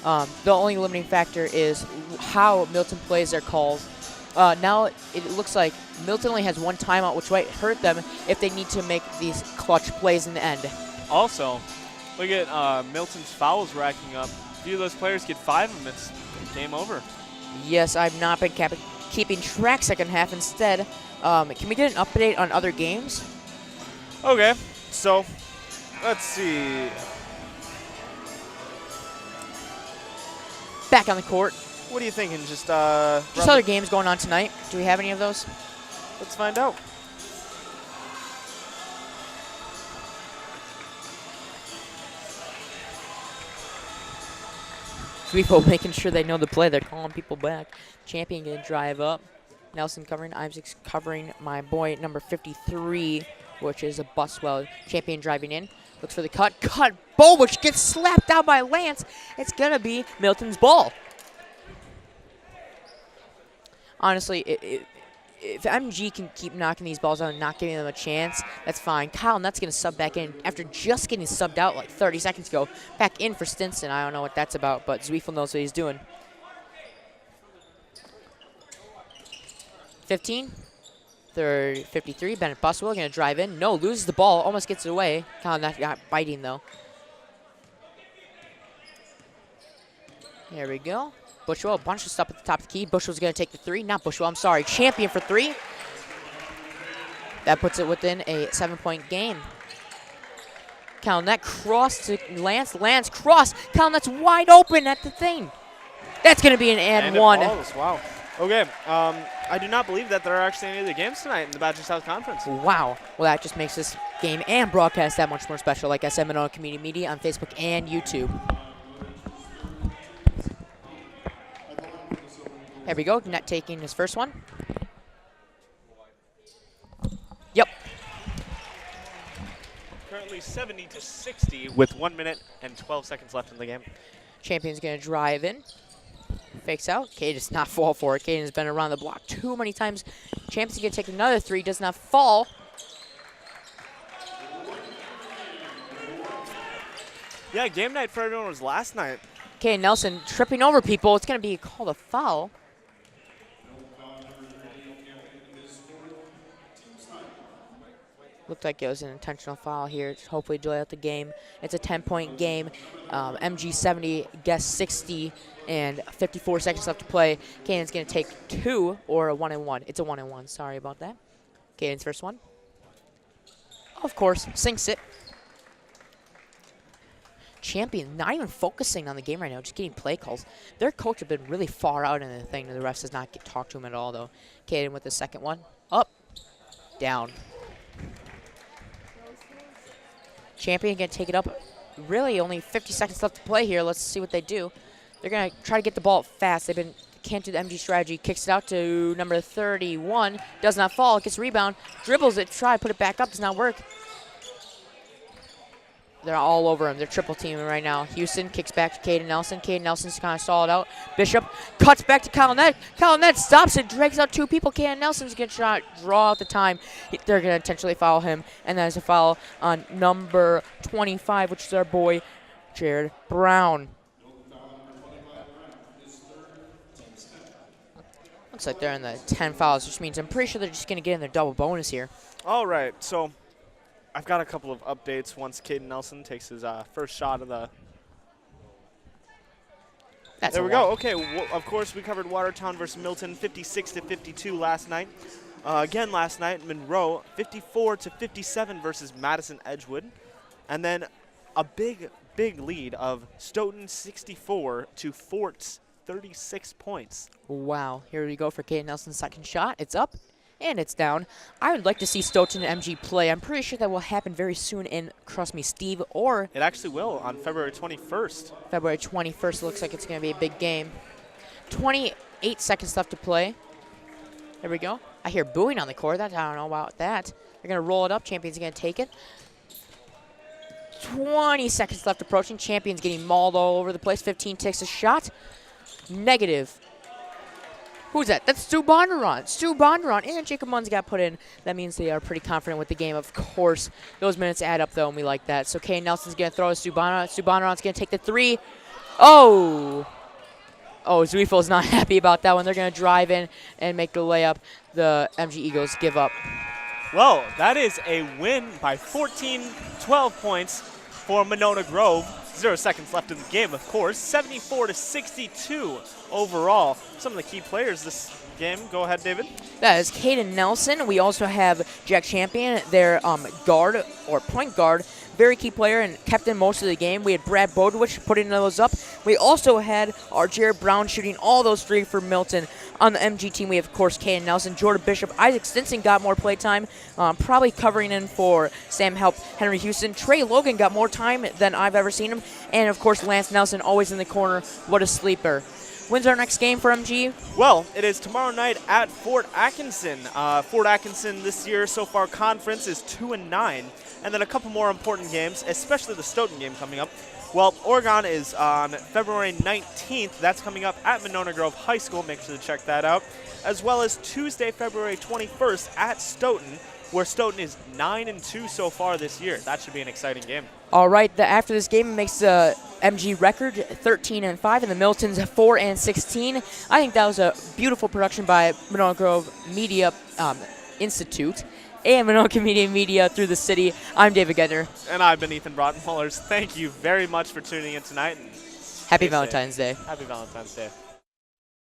The only limiting factor is how Milton plays their calls. Now it looks like Milton only has 1 timeout, which might hurt them if they need to make these clutch plays in the end. Also, look at Milton's fouls racking up. A few of those players get 5 of them. It's game over. Yes, I've not been keeping track second half. Instead, can we get an update on other games? Okay, so let's see. Back on the court. What are you thinking? Just other games going on tonight. Do we have any of those? Let's find out. People making sure they know the play. They're calling people back. Champion going to drive up. Nelson covering. Isaac's covering my boy number 53, which is a Buswell. Champion driving in. Looks for the cut. Cut. Ball, which gets slapped out by Lance. It's going to be Milton's ball. Honestly, if MG can keep knocking these balls out and not giving them a chance, that's fine. Kyle Nutt's going to sub back in after just getting subbed out like 30 seconds ago. Back in for Stinson. I don't know what that's about, but Zweifel knows what he's doing. 15. 53. Bennett Buswell going to drive in. No, loses the ball. Almost gets it away. Kyle Nutt got biting, though. Here we go. Bushwell, a bunch of stuff at the top of the key. Bushwell's going to take the 3. Not Bushwell, I'm sorry. Champion for 3. That puts it within a 7-point game. Calnet cross to Lance. Lance cross. Calnet's wide open at the thing. That's going to be an and one. It falls. Wow. Okay. I do not believe that there are actually any of the games tonight in the Badger South Conference. Wow. Well, that just makes this game and broadcast that much more special. Like I said, Monona Community Media on Facebook and YouTube. There we go. Net taking his first one. Yep. Currently 70-60 with 1 minute and 12 seconds left in the game. Champion's going to drive in. Fakes out. Cade does not fall for it. Cade has been around the block too many times. Champion's going to take another 3. Does not fall. Yeah, game night for everyone was last night. Cade Nelson tripping over people. It's going to be called a foul. Looked like it was an intentional foul here to hopefully delay out the game. It's a 10-point game. MG 70, Guest 60, and 54 seconds left to play. Caden's going to take 2 or a 1-and-1. It's a 1-and-1. Sorry about that. Caden's first one. Of course, sinks it. Champion not even focusing on the game right now, just getting play calls. Their coach have been really far out in the thing. The refs does not talk to him at all, though. Caden with the second one. Up. Down. Champion going to take it up. Really only 50 seconds left to play here. Let's see what they do. They're going to try to get the ball fast. Can't do the MG strategy. Kicks it out to number 31. Does not fall. Gets a rebound. Dribbles it. Put it back up. Does not work. They're all over him. They're triple teaming right now. Houston kicks back to Caden Nelson. Caden Nelson's kind of stalled out. Bishop cuts back to Calnet. Calnet stops it, drags out 2 people. Caden Nelson's going to try to draw out the time. They're going to intentionally foul him. And that is a foul on number 25, which is our boy, Jared Brown. Looks like they're in the 10 fouls, which means I'm pretty sure they're just going to get in their double bonus here. All right, so I've got a couple of updates once Caden Nelson takes his first shot of the. There we go. Okay, of course we covered Watertown versus Milton, 56-52 last night. Again last night, Monroe 54-57 versus Madison Edgewood, and then a big lead of Stoughton 64 to Fort's 36 points. Wow. Here we go for Caden Nelson's second shot. It's up. And it's down. I would like to see Stoughton and MG play. I'm pretty sure that will happen very soon in, trust me, Steve, or it actually will on February 21st. February 21st. Looks like it's going to be a big game. 28 seconds left to play. There we go. I hear booing on the court. I don't know about that. They're going to roll it up. Champion's going to take it. 20 seconds left approaching. Champion's getting mauled all over the place. 15 takes a shot. Negative. Who's that? That's Stu Bondurant. Stu Bondurant and Jacob Munn's got put in. That means they are pretty confident with the game. Of course, those minutes add up, though, and we like that. So Kane Nelson's going to throw to Stu Bondurant. Stu Bondurant's going to take the 3. Oh! Oh, Zweefel's not happy about that one. They're going to drive in and make the layup. The MG Eagles give up. Well, that is a win by 12 points for Monona Grove. 0 seconds left in the game, of course. 74-62 overall. Some of the key players this game. Go ahead, David. That is Caden Nelson. We also have Jack Champion, their guard or point guard. Very key player and kept in most of the game. We had Brad Bodewich putting those up. We also had our Jared Brown shooting all those 3 for Milton. On the MG team, we have, of course, Caden Nelson, Jordan Bishop. Isaac Stinson got more play time, probably covering in for Sam Help, Henry Houston. Trey Logan got more time than I've ever seen him. And, of course, Lance Nelson always in the corner. What a sleeper. When's our next game for MG? Well, it is tomorrow night at Fort Atkinson. Fort Atkinson this year so far conference is 2-9. And then a couple more important games, especially the Stoughton game coming up. Well, Oregon is on February 19th. That's coming up at Monona Grove High School. Make sure to check that out. As well as Tuesday, February 21st at Stoughton, where Stoughton is 9-2 so far this year. That should be an exciting game. All right, after this game, it makes the MG record 13-5, and the Milton's 4-16. I think that was a beautiful production by Monona Grove Media Institute and Monona Community Media through the city. I'm David Gedner. And I've been Ethan Brottenmullers. Thank you very much for tuning in tonight. And Happy Stay safe. Valentine's Day. Happy Valentine's Day.